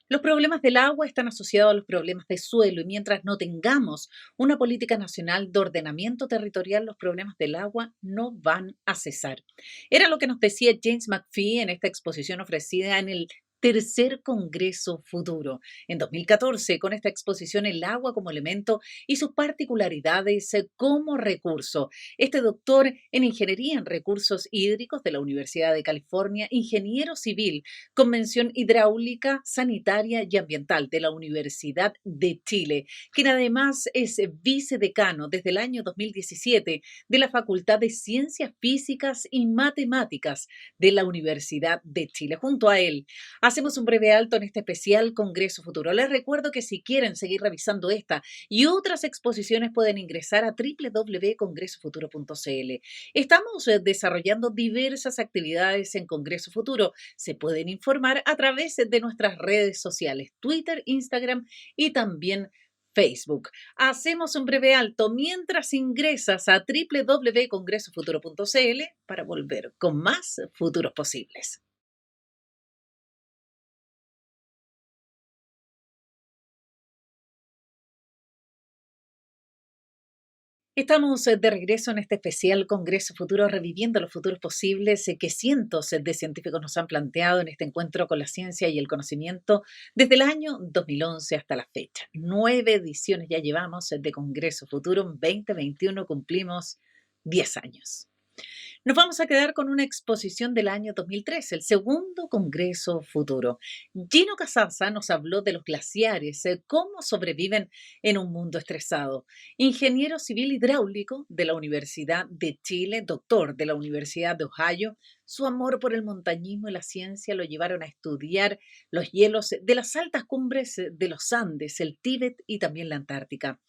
Los problemas del agua están asociados a los problemas de suelo y mientras no tengamos una política nacional de ordenamiento territorial, los problemas del agua no van a cesar. Era lo que nos decía James McPhee en esta exposición ofrecida en el Tercer Congreso Futuro. En 2014, con esta exposición El agua como elemento y sus particularidades como recurso. Este doctor en Ingeniería en Recursos Hídricos de la Universidad de California, ingeniero civil con mención hidráulica, sanitaria y ambiental de la Universidad de Chile, quien además es vicedecano desde el año 2017 de la Facultad de Ciencias Físicas y Matemáticas de la Universidad de Chile. Junto a él, hacemos un breve alto en este especial Congreso Futuro. Les recuerdo que si quieren seguir revisando esta y otras exposiciones pueden ingresar a www.congresofuturo.cl. Estamos desarrollando diversas actividades en Congreso Futuro. Se pueden informar a través de nuestras redes sociales, Twitter, Instagram y también Facebook. Hacemos un breve alto mientras ingresas a www.congresofuturo.cl para volver con más futuros posibles. Estamos de regreso en este especial Congreso Futuro, reviviendo los futuros posibles que cientos de científicos nos han planteado en este encuentro con la ciencia y el conocimiento desde el año 2011 hasta la fecha. 9 ediciones ya llevamos de Congreso Futuro. En 2021 cumplimos 10 años. Nos vamos a quedar con una exposición del año 2013, el segundo Congreso Futuro. Gino Casassa nos habló de los glaciares, cómo sobreviven en un mundo estresado. Ingeniero civil hidráulico de la Universidad de Chile, doctor de la Universidad de Ohio, su amor por el montañismo y la ciencia lo llevaron a estudiar los hielos de las altas cumbres de los Andes, el Tíbet y también la Antártica.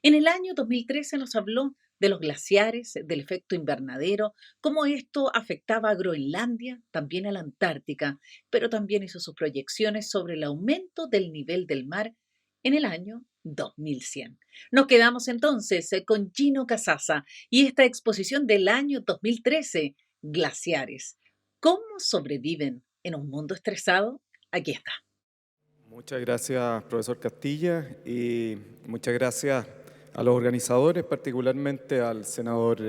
En el año 2013 nos habló de los glaciares, del efecto invernadero, cómo esto afectaba a Groenlandia, también a la Antártica, pero también hizo sus proyecciones sobre el aumento del nivel del mar en el año 2100. Nos quedamos entonces con Gino Casassa y esta exposición del año 2013, Glaciares. ¿Cómo sobreviven en un mundo estresado? Aquí está. Muchas gracias, profesor Castilla, y muchas gracias a los organizadores, particularmente al senador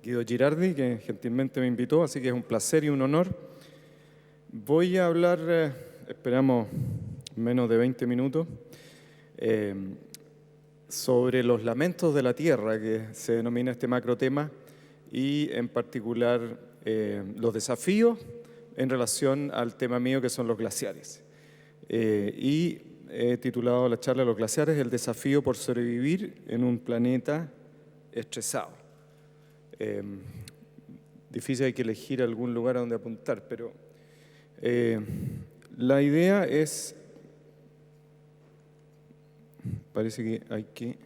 Guido Girardi, que gentilmente me invitó, así que es un placer y un honor. Voy a hablar, esperamos menos de 20 minutos, sobre los lamentos de la Tierra, que se denomina este macro tema, y en particular los desafíos en relación al tema mío, que son los glaciares. Y he titulado la charla Los glaciares, el desafío por sobrevivir en un planeta estresado. Difícil, hay que elegir algún lugar a donde apuntar, pero la idea es, parece que hay que,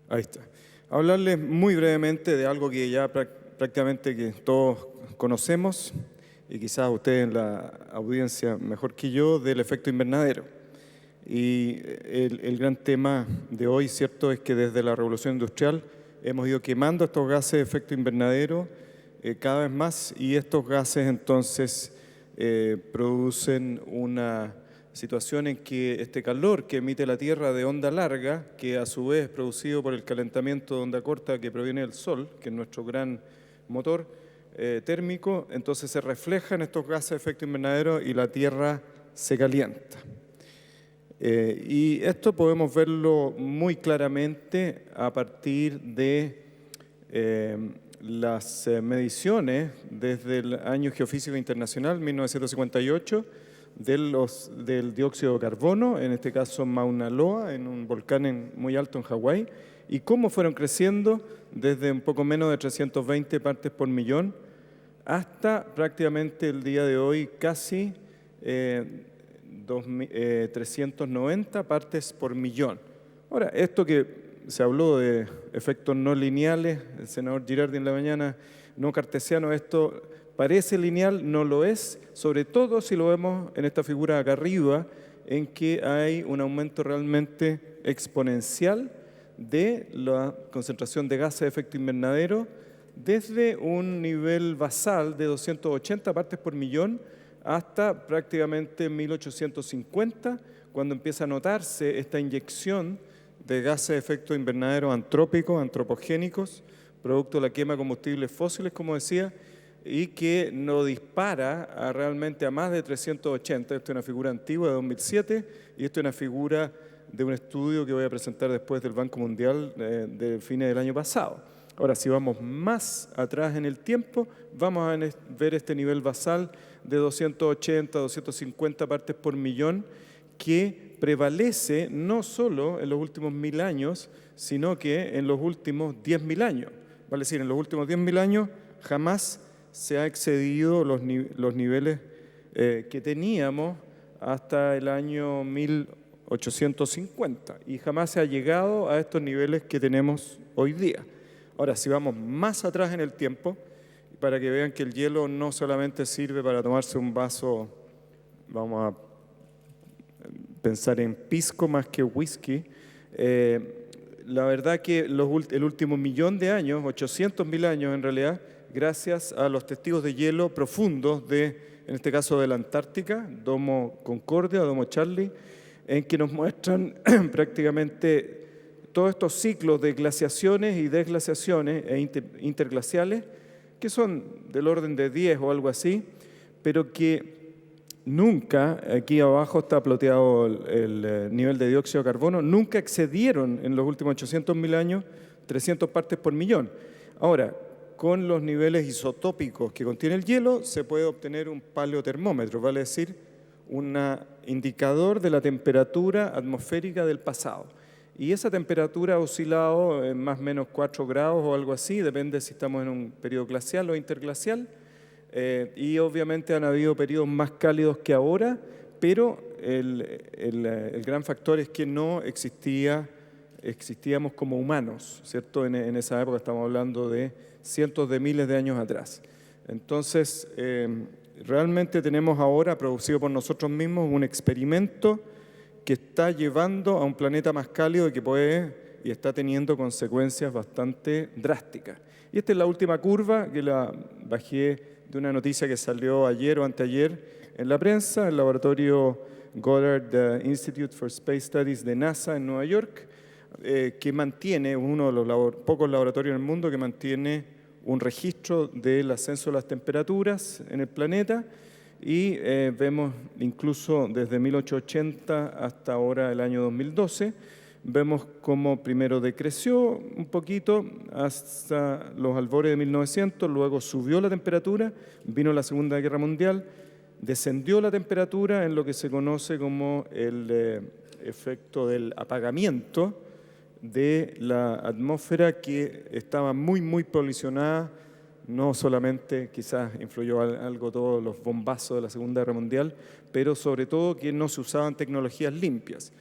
ahí está, hablarles muy brevemente de algo que ya prácticamente que todos conocemos, y quizás ustedes en la audiencia mejor que yo, del efecto invernadero. Y el gran tema de hoy, cierto, es que desde la Revolución Industrial hemos ido quemando estos gases de efecto invernadero cada vez más, y estos gases entonces producen una situación en que este calor que emite la Tierra de onda larga, que a su vez es producido por el calentamiento de onda corta que proviene del Sol, que es nuestro gran motor térmico, entonces se reflejan estos gases de efecto invernadero y la Tierra se calienta. Y esto podemos verlo muy claramente a partir de las mediciones desde el Año Geofísico Internacional, 1958, del dióxido de carbono, en este caso en Mauna Loa, en un volcán muy alto en Hawái, y cómo fueron creciendo desde un poco menos de 320 partes por millón hasta prácticamente el día de hoy casi 390 partes por millón. Ahora, esto que se habló de efectos no lineales, el senador Girardi en la mañana, no cartesiano, esto parece lineal, no lo es, sobre todo si lo vemos en esta figura acá arriba, en que hay un aumento realmente exponencial de la concentración de gases de efecto invernadero desde un nivel basal de 280 partes por millón hasta prácticamente 1850, cuando empieza a notarse esta inyección de gases de efecto invernadero antrópicos, antropogénicos, producto de la quema de combustibles fósiles, como decía, y que nos dispara realmente a más de 380. Esta es una figura antigua de 2007 y esta es una figura de un estudio que voy a presentar después del Banco Mundial de fines del año pasado. Ahora, si vamos más atrás en el tiempo, vamos a ver este nivel basal de 280, 250 partes por millón que prevalece no solo en los últimos 1000 años, sino que en los últimos 10.000 años. Vale decir, en los últimos 10.000 años jamás se ha excedido los niveles que teníamos hasta el año 1850 y jamás se ha llegado a estos niveles que tenemos hoy día. Ahora, si vamos más atrás en el tiempo, para que vean que el hielo no solamente sirve para tomarse un vaso, vamos a pensar en pisco más que whisky, la verdad que el último 1.000.000 de años, 800.000 años en realidad, gracias a los testigos de hielo profundos en este caso de la Antártica, Domo Concordia, Domo Charlie, en que nos muestran prácticamente todos estos ciclos de glaciaciones y desglaciaciones e interglaciales, que son del orden de 10 o algo así, pero que nunca, aquí abajo está ploteado el nivel de dióxido de carbono, nunca excedieron en los últimos 800.000 años 300 partes por millón. Ahora, con los niveles isotópicos que contiene el hielo, se puede obtener un paleotermómetro, vale decir, un indicador de la temperatura atmosférica del pasado. Y esa temperatura ha oscilado en más o menos 4 grados o algo así, depende si estamos en un periodo glacial o interglacial. Y obviamente han habido periodos más cálidos que ahora, pero el gran factor es que no existíamos como humanos, ¿cierto? En esa época estamos hablando de cientos de miles de años atrás. Entonces, realmente tenemos ahora, producido por nosotros mismos, un experimento que está llevando a un planeta más cálido y que puede y está teniendo consecuencias bastante drásticas. Y esta es la última curva que la bajé de una noticia que salió ayer o anteayer en la prensa, el laboratorio Goddard Institute for Space Studies de NASA en Nueva York, que mantiene, uno de los pocos laboratorios en el mundo que mantiene un registro del ascenso de las temperaturas en el planeta y vemos incluso desde 1880 hasta ahora el año 2012, vemos cómo primero decreció un poquito hasta los albores de 1900, luego subió la temperatura, vino la Segunda Guerra Mundial, descendió la temperatura en lo que se conoce como el efecto del apagamiento de la atmósfera que estaba muy polucionada, no solamente quizás influyó algo todos los bombazos de la Segunda Guerra Mundial, pero sobre todo que no se usaban tecnologías limpias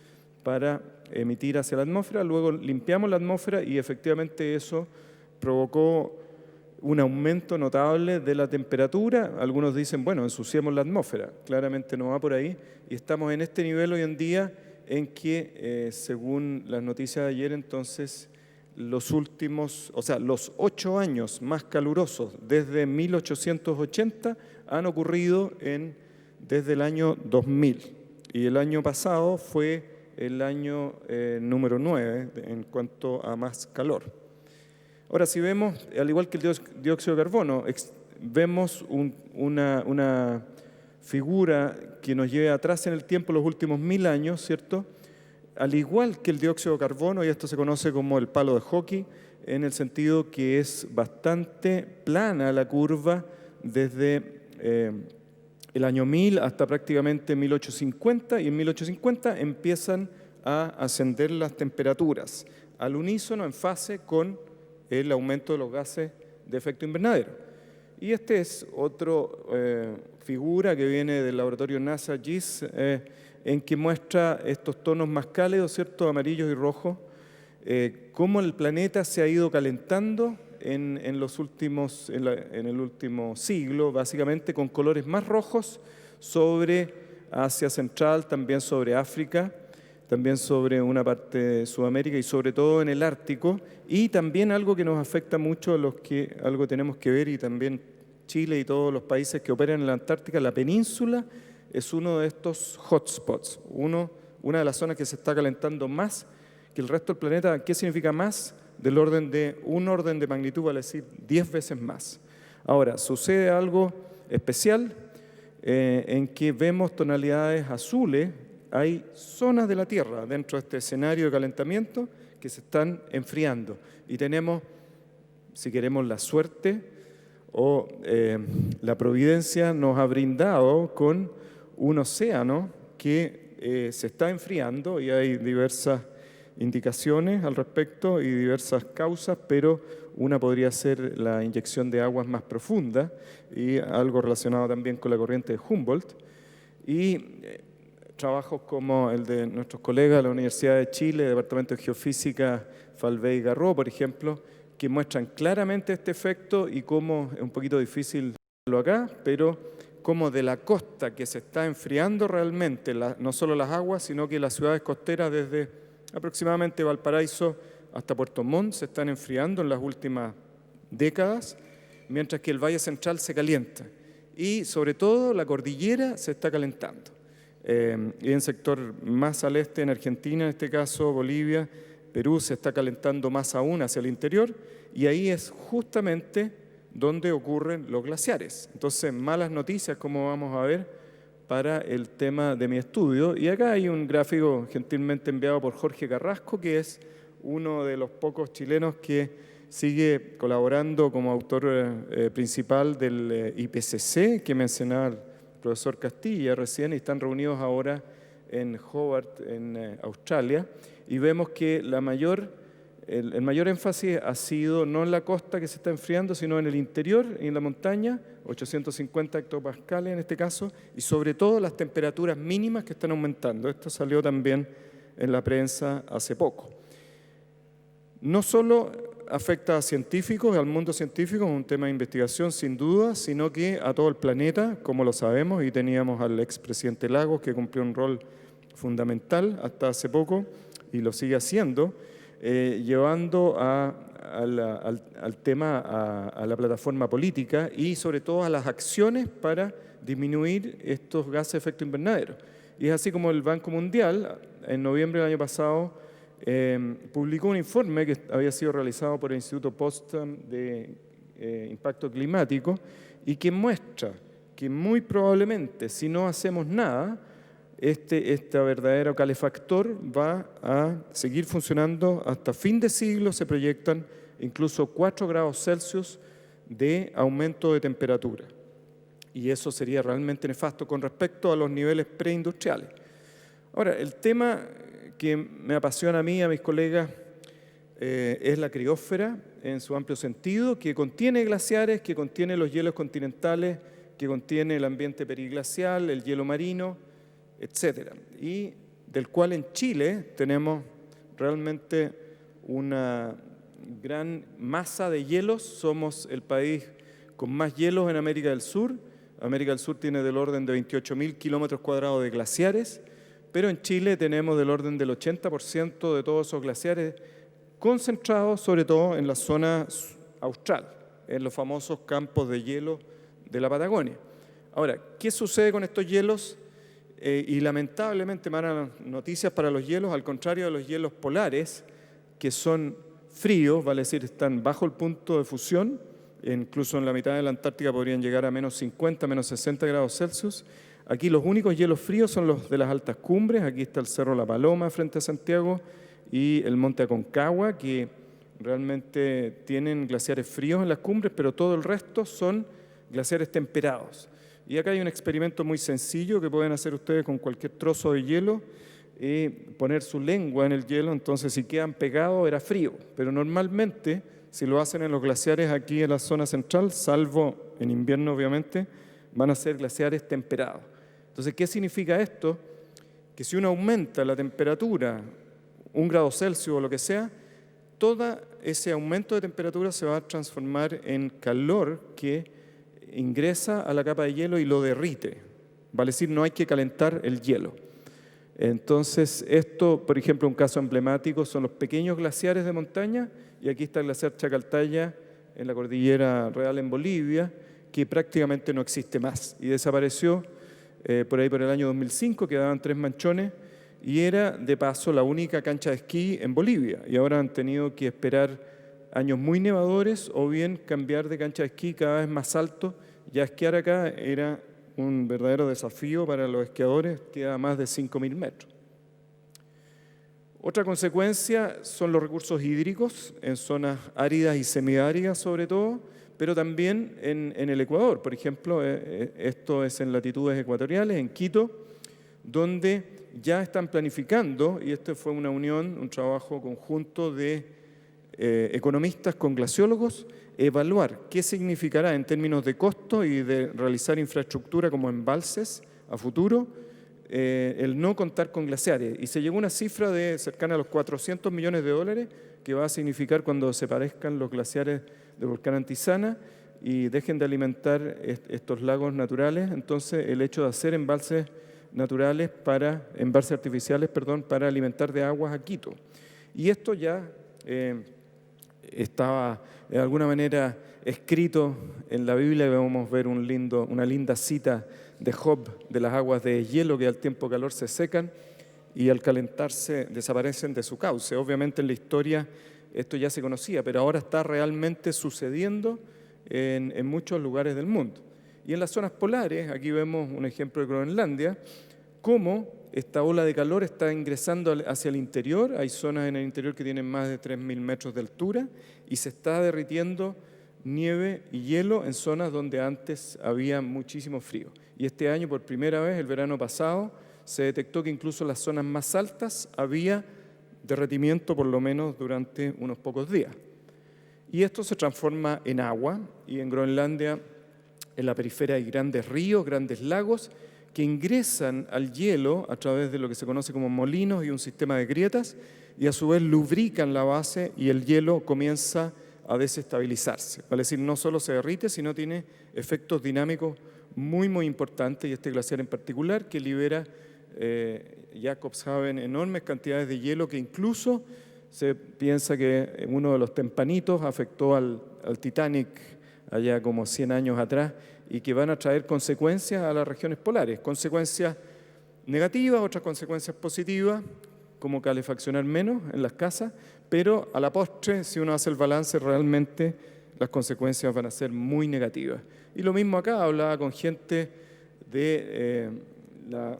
para emitir hacia la atmósfera. Luego limpiamos la atmósfera y efectivamente eso provocó un aumento notable de la temperatura. Algunos dicen, bueno, ensuciemos la atmósfera. Claramente no va por ahí y estamos en este nivel hoy en día en que, según las noticias de ayer, entonces, los 8 años más calurosos desde 1880 han ocurrido desde el año 2000. Y el año pasado fue el año número 9 en cuanto a más calor. Ahora, si vemos, al igual que el dióxido de carbono, vemos una figura que nos lleva atrás en el tiempo los últimos 1000 años, ¿cierto? Al igual que el dióxido de carbono, y esto se conoce como el palo de hockey, en el sentido que es bastante plana la curva desde el año 1000 hasta prácticamente 1850, y en 1850 empiezan a ascender las temperaturas al unísono en fase con el aumento de los gases de efecto invernadero. Y esta es otra figura que viene del laboratorio NASA JIS, en que muestra estos tonos más cálidos, ¿cierto?, amarillos y rojos, cómo el planeta se ha ido calentando en el último siglo, básicamente con colores más rojos sobre Asia Central, también sobre África, también sobre una parte de Sudamérica y sobre todo en el Ártico, y también algo que nos afecta mucho a los que algo tenemos que ver, y también Chile y todos los países que operan en la Antártica, la península es uno de estos hotspots, una de las zonas que se está calentando más que el resto del planeta. ¿Qué significa más? Un orden de magnitud, vale decir 10 veces más. Ahora, sucede algo especial en que vemos tonalidades azules. Hay zonas de la Tierra dentro de este escenario de calentamiento que se están enfriando. Y tenemos, si queremos, la suerte o la providencia nos ha brindado con un océano que se está enfriando y hay diversas indicaciones al respecto y diversas causas, pero una podría ser la inyección de aguas más profundas y algo relacionado también con la corriente de Humboldt. Y trabajos como el de nuestros colegas de la Universidad de Chile, Departamento de Geofísica Falvey y Garreau, por ejemplo, que muestran claramente este efecto y cómo es un poquito difícil verlo acá, pero cómo de la costa que se está enfriando realmente, no solo las aguas, sino que las ciudades costeras desde aproximadamente Valparaíso hasta Puerto Montt se están enfriando en las últimas décadas, mientras que el Valle Central se calienta. Y sobre todo la cordillera se está calentando. Y en el sector más al este, en Argentina, en este caso Bolivia, Perú, se está calentando más aún hacia el interior, y ahí es justamente donde ocurren los glaciares. Entonces, malas noticias, como vamos a ver, para el tema de mi estudio. Y acá hay un gráfico gentilmente enviado por Jorge Carrasco, que es uno de los pocos chilenos que sigue colaborando como autor principal del IPCC, que mencionaba el profesor Castilla recién, y están reunidos ahora en Hobart, en Australia, y vemos que el mayor énfasis ha sido no en la costa que se está enfriando, sino en el interior y en la montaña, 850 hectopascales en este caso, y sobre todo las temperaturas mínimas que están aumentando. Esto salió también en la prensa hace poco. No solo afecta a científicos, al mundo científico, es un tema de investigación sin duda, sino que a todo el planeta, como lo sabemos, y teníamos al expresidente Lagos que cumplió un rol fundamental hasta hace poco y lo sigue haciendo, llevando al tema a la plataforma política y sobre todo a las acciones para disminuir estos gases de efecto invernadero. Y es así como el Banco Mundial, en noviembre del año pasado, publicó un informe que había sido realizado por el Instituto Potsdam de Impacto Climático y que muestra que muy probablemente, si no hacemos nada, este verdadero calefactor va a seguir funcionando hasta fin de siglo. Se proyectan incluso 4 grados Celsius de aumento de temperatura. Y eso sería realmente nefasto con respecto a los niveles preindustriales. Ahora, el tema que me apasiona a mí y a mis colegas es la criósfera en su amplio sentido, que contiene glaciares, que contiene los hielos continentales, que contiene el ambiente periglacial, el hielo marino, etcétera, y del cual en Chile tenemos realmente una gran masa de hielos. Somos el país con más hielos en América del Sur. América del Sur tiene del orden de 28.000 kilómetros cuadrados de glaciares, pero en Chile tenemos del orden del 80% de todos esos glaciares concentrados sobre todo en la zona austral, en los famosos campos de hielo de la Patagonia. Ahora, ¿qué sucede con estos hielos? Y lamentablemente malas noticias para los hielos, al contrario de los hielos polares, que son fríos, vale decir, están bajo el punto de fusión, incluso en la mitad de la Antártica podrían llegar a menos 50, menos 60 grados Celsius. Aquí los únicos hielos fríos son los de las altas cumbres. Aquí está el Cerro La Paloma frente a Santiago y el Monte Aconcagua, que realmente tienen glaciares fríos en las cumbres, pero todo el resto son glaciares temperados. Y acá hay un experimento muy sencillo que pueden hacer ustedes con cualquier trozo de hielo, poner su lengua en el hielo, entonces si quedan pegados era frío, pero normalmente si lo hacen en los glaciares aquí en la zona central, salvo en invierno obviamente, van a ser glaciares temperados. Entonces, ¿qué significa esto? Que si uno aumenta la temperatura 1 grado Celsius o lo que sea, todo ese aumento de temperatura se va a transformar en calor que ingresa a la capa de hielo y lo derrite. Vale decir, no hay que calentar el hielo. Entonces, esto, por ejemplo, un caso emblemático son los pequeños glaciares de montaña, y aquí está el glaciar Chacaltaya en la Cordillera Real en Bolivia, que prácticamente no existe más y desapareció por ahí por el año 2005, quedaban 3 manchones y era de paso la única cancha de esquí en Bolivia, y ahora han tenido que esperar años muy nevadores o bien cambiar de cancha de esquí cada vez más alto. Ya esquiar acá era un verdadero desafío para los esquiadores que a más de 5.000 metros. Otra consecuencia son los recursos hídricos en zonas áridas y semiáridas sobre todo, pero también en el Ecuador. Por ejemplo, esto es en latitudes ecuatoriales, en Quito, donde ya están planificando, y esto fue una unión, un trabajo conjunto de economistas con glaciólogos, evaluar qué significará en términos de costo y de realizar infraestructura como embalses a futuro, el no contar con glaciares. Y se llegó a una cifra de cercana a los $400 millones que va a significar cuando desaparezcan los glaciares del volcán Antisana y dejen de alimentar estos lagos naturales. Entonces, el hecho de hacer embalses artificiales, para alimentar de aguas a Quito. Y esto ya estaba de alguna manera escrito en la Biblia, y vamos a ver una linda cita de Job, de las aguas de hielo que al tiempo calor se secan y al calentarse desaparecen de su cauce. Obviamente en la historia esto ya se conocía, pero ahora está realmente sucediendo en muchos lugares del mundo. Y en las zonas polares, aquí vemos un ejemplo de Groenlandia, cómo esta ola de calor está ingresando hacia el interior. Hay zonas en el interior que tienen más de 3.000 metros de altura y se está derritiendo nieve y hielo en zonas donde antes había muchísimo frío. Y este año, por primera vez, el verano pasado, se detectó que incluso en las zonas más altas había derretimiento, por lo menos durante unos pocos días. Y esto se transforma en agua, y en Groenlandia, en la periferia, hay grandes ríos, grandes lagos, que ingresan al hielo a través de lo que se conoce como molinos y un sistema de grietas, y a su vez lubrican la base y el hielo comienza a desestabilizarse. Vale decir, no solo se derrite, sino tiene efectos dinámicos muy, muy importantes, y este glaciar en particular que libera Jakobshavn enormes cantidades de hielo que incluso se piensa que uno de los tempanitos afectó al Titanic allá como 100 años atrás, y que van a traer consecuencias a las regiones polares, consecuencias negativas, otras consecuencias positivas, como calefaccionar menos en las casas, pero a la postre, si uno hace el balance, realmente las consecuencias van a ser muy negativas. Y lo mismo acá, hablaba con gente de la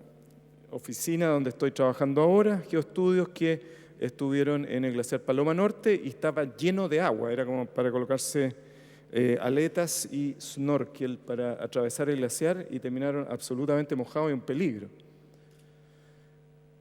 oficina donde estoy trabajando ahora, Geoestudios, que estuvieron en el glaciar Paloma Norte y estaba lleno de agua, era como para colocarse aletas y snorkel para atravesar el glaciar, y terminaron absolutamente mojados y un peligro.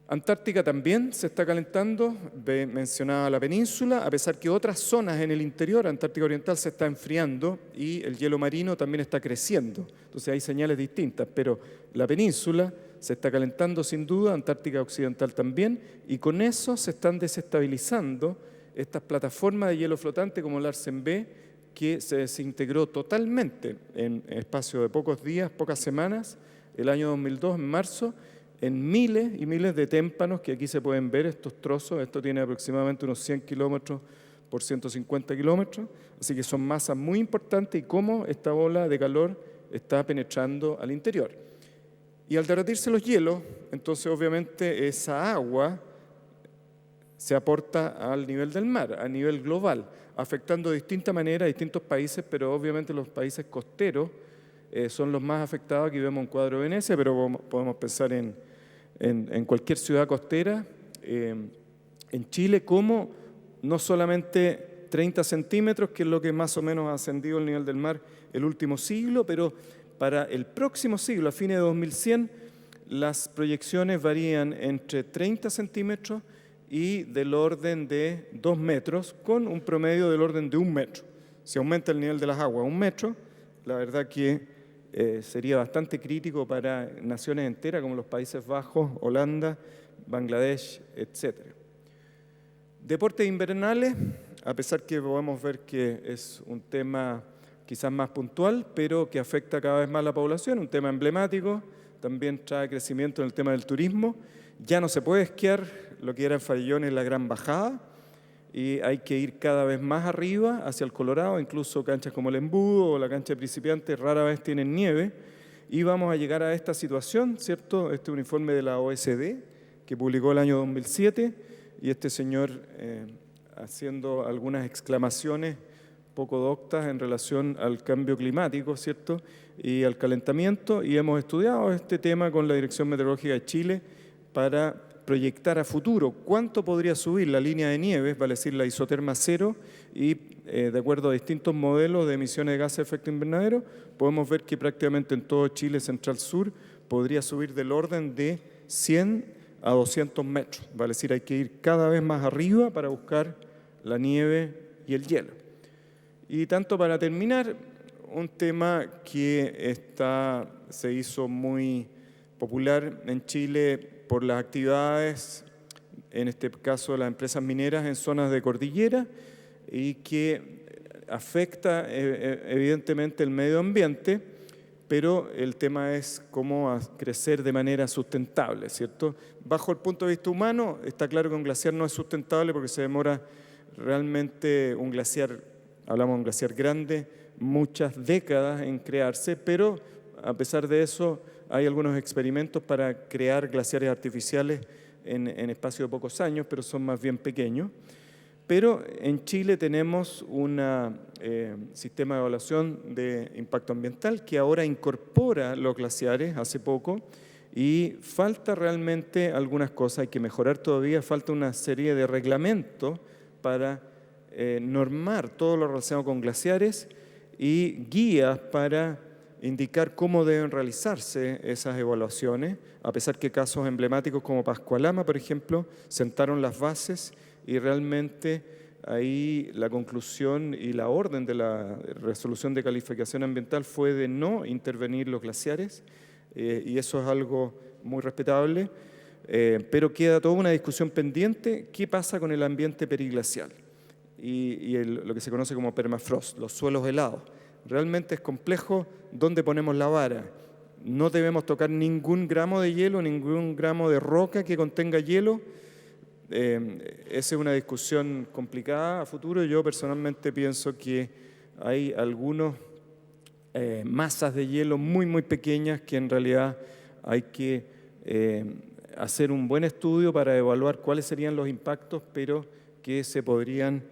Antártica también se está calentando, mencionaba la península, a pesar que otras zonas en el interior, Antártica Oriental, se está enfriando y el hielo marino también está creciendo. Entonces hay señales distintas, pero la península se está calentando sin duda, Antártica Occidental también, y con eso se están desestabilizando estas plataformas de hielo flotante como Larsen B, que se desintegró totalmente en espacio de pocos días, pocas semanas, el año 2002, en marzo, en miles y miles de témpanos, que aquí se pueden ver estos trozos. Esto tiene aproximadamente unos 100 kilómetros por 150 kilómetros, así que son masas muy importantes, y cómo esta ola de calor está penetrando al interior. Y al derretirse los hielos, entonces obviamente esa agua se aporta al nivel del mar, a nivel global, afectando de distinta manera a distintos países, pero obviamente los países costeros son los más afectados. Aquí vemos un cuadro de Venecia, pero podemos pensar en cualquier ciudad costera, en Chile, como no solamente 30 centímetros, que es lo que más o menos ha ascendido el nivel del mar el último siglo, pero para el próximo siglo, a fines de 2100, las proyecciones varían entre 30 centímetros y del orden de 2 metros, con un promedio del orden de 1 metro. Si aumenta el nivel de las aguas 1 metro, la verdad que sería bastante crítico para naciones enteras como los Países Bajos, Holanda, Bangladesh, etc. Deportes invernales, a pesar que podemos ver que es un tema quizás más puntual, pero que afecta cada vez más a la población, un tema emblemático, también trae crecimiento en el tema del turismo. Ya no se puede esquiar lo que era en Farellones la Gran Bajada, y hay que ir cada vez más arriba hacia el Colorado, incluso canchas como el Embudo o la cancha de Principiantes rara vez tienen nieve, y vamos a llegar a esta situación, ¿cierto? Este es un informe de la OSD que publicó el año 2007, y este señor haciendo algunas exclamaciones poco doctas en relación al cambio climático, ¿cierto? Y al calentamiento, y hemos estudiado este tema con la Dirección Meteorológica de Chile para proyectar a futuro cuánto podría subir la línea de nieves, vale decir la isoterma cero, y de acuerdo a distintos modelos de emisiones de gases de efecto invernadero, podemos ver que prácticamente en todo Chile central sur podría subir del orden de 100 a 200 metros, vale decir, hay que ir cada vez más arriba para buscar la nieve y el hielo. Y tanto para terminar, un tema que se hizo muy popular en Chile por las actividades, en este caso las empresas mineras en zonas de cordillera, y que afecta evidentemente el medio ambiente, pero el tema es cómo crecer de manera sustentable, ¿cierto? Bajo el punto de vista humano, está claro que un glaciar no es sustentable porque se demora realmente un glaciar, hablamos de un glaciar grande, muchas décadas en crearse, pero a pesar de eso hay algunos experimentos para crear glaciares artificiales en espacio de pocos años, pero son más bien pequeños. Pero en Chile tenemos un sistema de evaluación de impacto ambiental que ahora incorpora los glaciares hace poco, y falta realmente algunas cosas, hay que mejorar todavía, falta una serie de reglamentos para normar todo lo relacionado con glaciares y guías para indicar cómo deben realizarse esas evaluaciones, a pesar que casos emblemáticos como Pascualama, por ejemplo, sentaron las bases y realmente ahí la conclusión y la orden de la resolución de calificación ambiental fue de no intervenir los glaciares, y eso es algo muy respetable, pero queda toda una discusión pendiente. ¿Qué pasa con el ambiente periglacial? Y lo que se conoce como permafrost, los suelos helados. Realmente es complejo dónde ponemos la vara. No debemos tocar ningún gramo de hielo, ningún gramo de roca que contenga hielo. Esa es una discusión complicada a futuro. Yo personalmente pienso que hay algunas masas de hielo muy, muy pequeñas que en realidad hay que hacer un buen estudio para evaluar cuáles serían los impactos, pero que se podrían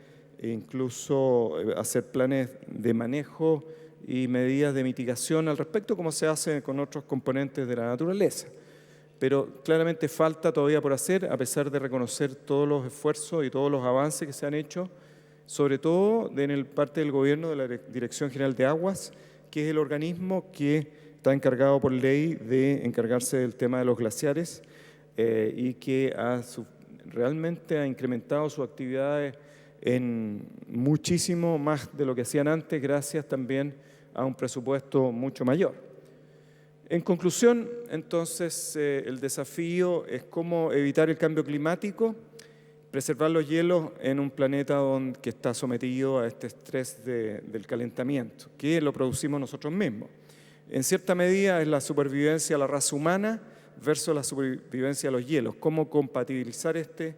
incluso hacer planes de manejo y medidas de mitigación al respecto, como se hace con otros componentes de la naturaleza. Pero claramente falta todavía por hacer, a pesar de reconocer todos los esfuerzos y todos los avances que se han hecho, sobre todo en parte del gobierno de la Dirección General de Aguas, que es el organismo que está encargado por ley de encargarse del tema de los glaciares, y que realmente ha incrementado sus actividades en muchísimo más de lo que hacían antes, gracias también a un presupuesto mucho mayor. En conclusión, entonces, el desafío es cómo evitar el cambio climático, preservar los hielos en un planeta que está sometido a este estrés del calentamiento, que lo producimos nosotros mismos. En cierta medida es la supervivencia de la raza humana versus la supervivencia de los hielos, cómo compatibilizar este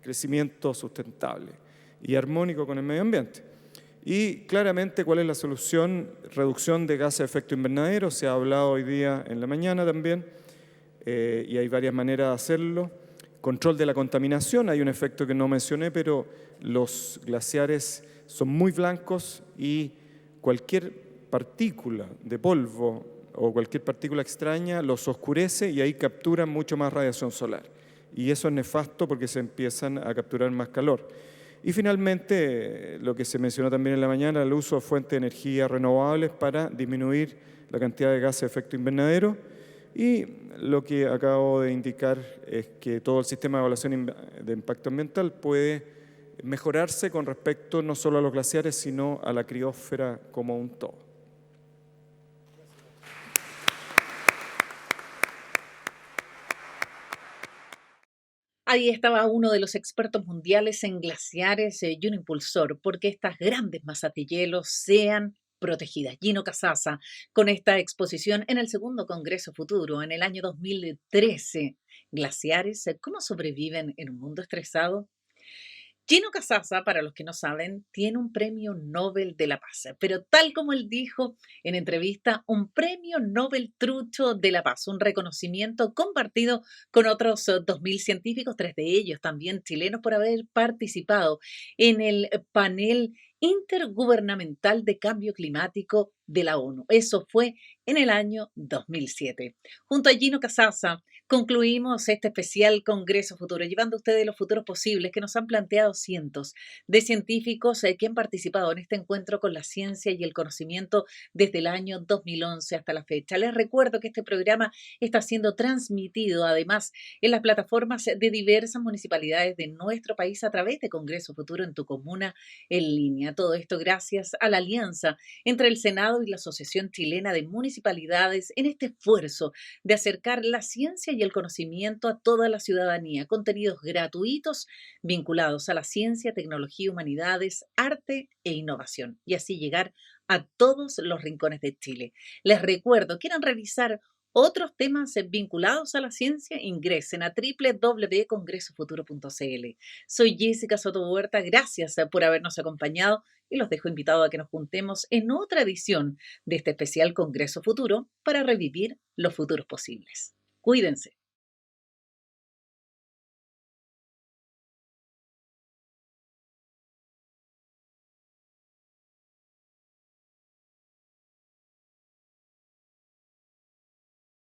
crecimiento sustentable y armónico con el medio ambiente. Y claramente, ¿cuál es la solución? Reducción de gases de efecto invernadero, se ha hablado hoy día en la mañana también, y hay varias maneras de hacerlo. Control de la contaminación, hay un efecto que no mencioné, pero los glaciares son muy blancos y cualquier partícula de polvo o cualquier partícula extraña los oscurece y ahí capturan mucho más radiación solar. Y eso es nefasto porque se empiezan a capturar más calor. Y finalmente, lo que se mencionó también en la mañana, el uso de fuentes de energía renovables para disminuir la cantidad de gases de efecto invernadero. Y lo que acabo de indicar es que todo el sistema de evaluación de impacto ambiental puede mejorarse con respecto no solo a los glaciares, sino a la criósfera como un todo. Ahí estaba uno de los expertos mundiales en glaciares, y un impulsor porque estas grandes masas de hielo sean protegidas. Gino Casasa, con esta exposición en el segundo Congreso Futuro en el año 2013. Glaciares, ¿cómo sobreviven en un mundo estresado? Gino Casasa, para los que no saben, tiene un premio Nobel de la Paz, pero tal como él dijo en entrevista, un premio Nobel trucho de la paz, un reconocimiento compartido con otros 2000 científicos, tres de ellos también chilenos, por haber participado en el panel intergubernamental de cambio climático de la ONU. Eso fue en el año 2007. Junto a Gino Casasa, concluimos este especial Congreso Futuro, llevando a ustedes los futuros posibles que nos han planteado cientos de científicos que han participado en este encuentro con la ciencia y el conocimiento desde el año 2011 hasta la fecha. Les recuerdo que este programa está siendo transmitido además en las plataformas de diversas municipalidades de nuestro país a través de Congreso Futuro en tu comuna en línea. Todo esto gracias a la alianza entre el Senado y la Asociación Chilena de Municipalidades en este esfuerzo de acercar la ciencia y el conocimiento a toda la ciudadanía, contenidos gratuitos vinculados a la ciencia, tecnología, humanidades, arte e innovación, y así llegar a todos los rincones de Chile. Les recuerdo, ¿quieren revisar otros temas vinculados a la ciencia? Ingresen a www.congresofuturo.cl. Soy Jessica Soto Huerta, gracias por habernos acompañado y los dejo invitados a que nos juntemos en otra edición de este especial Congreso Futuro para revivir los futuros posibles. Cuídense.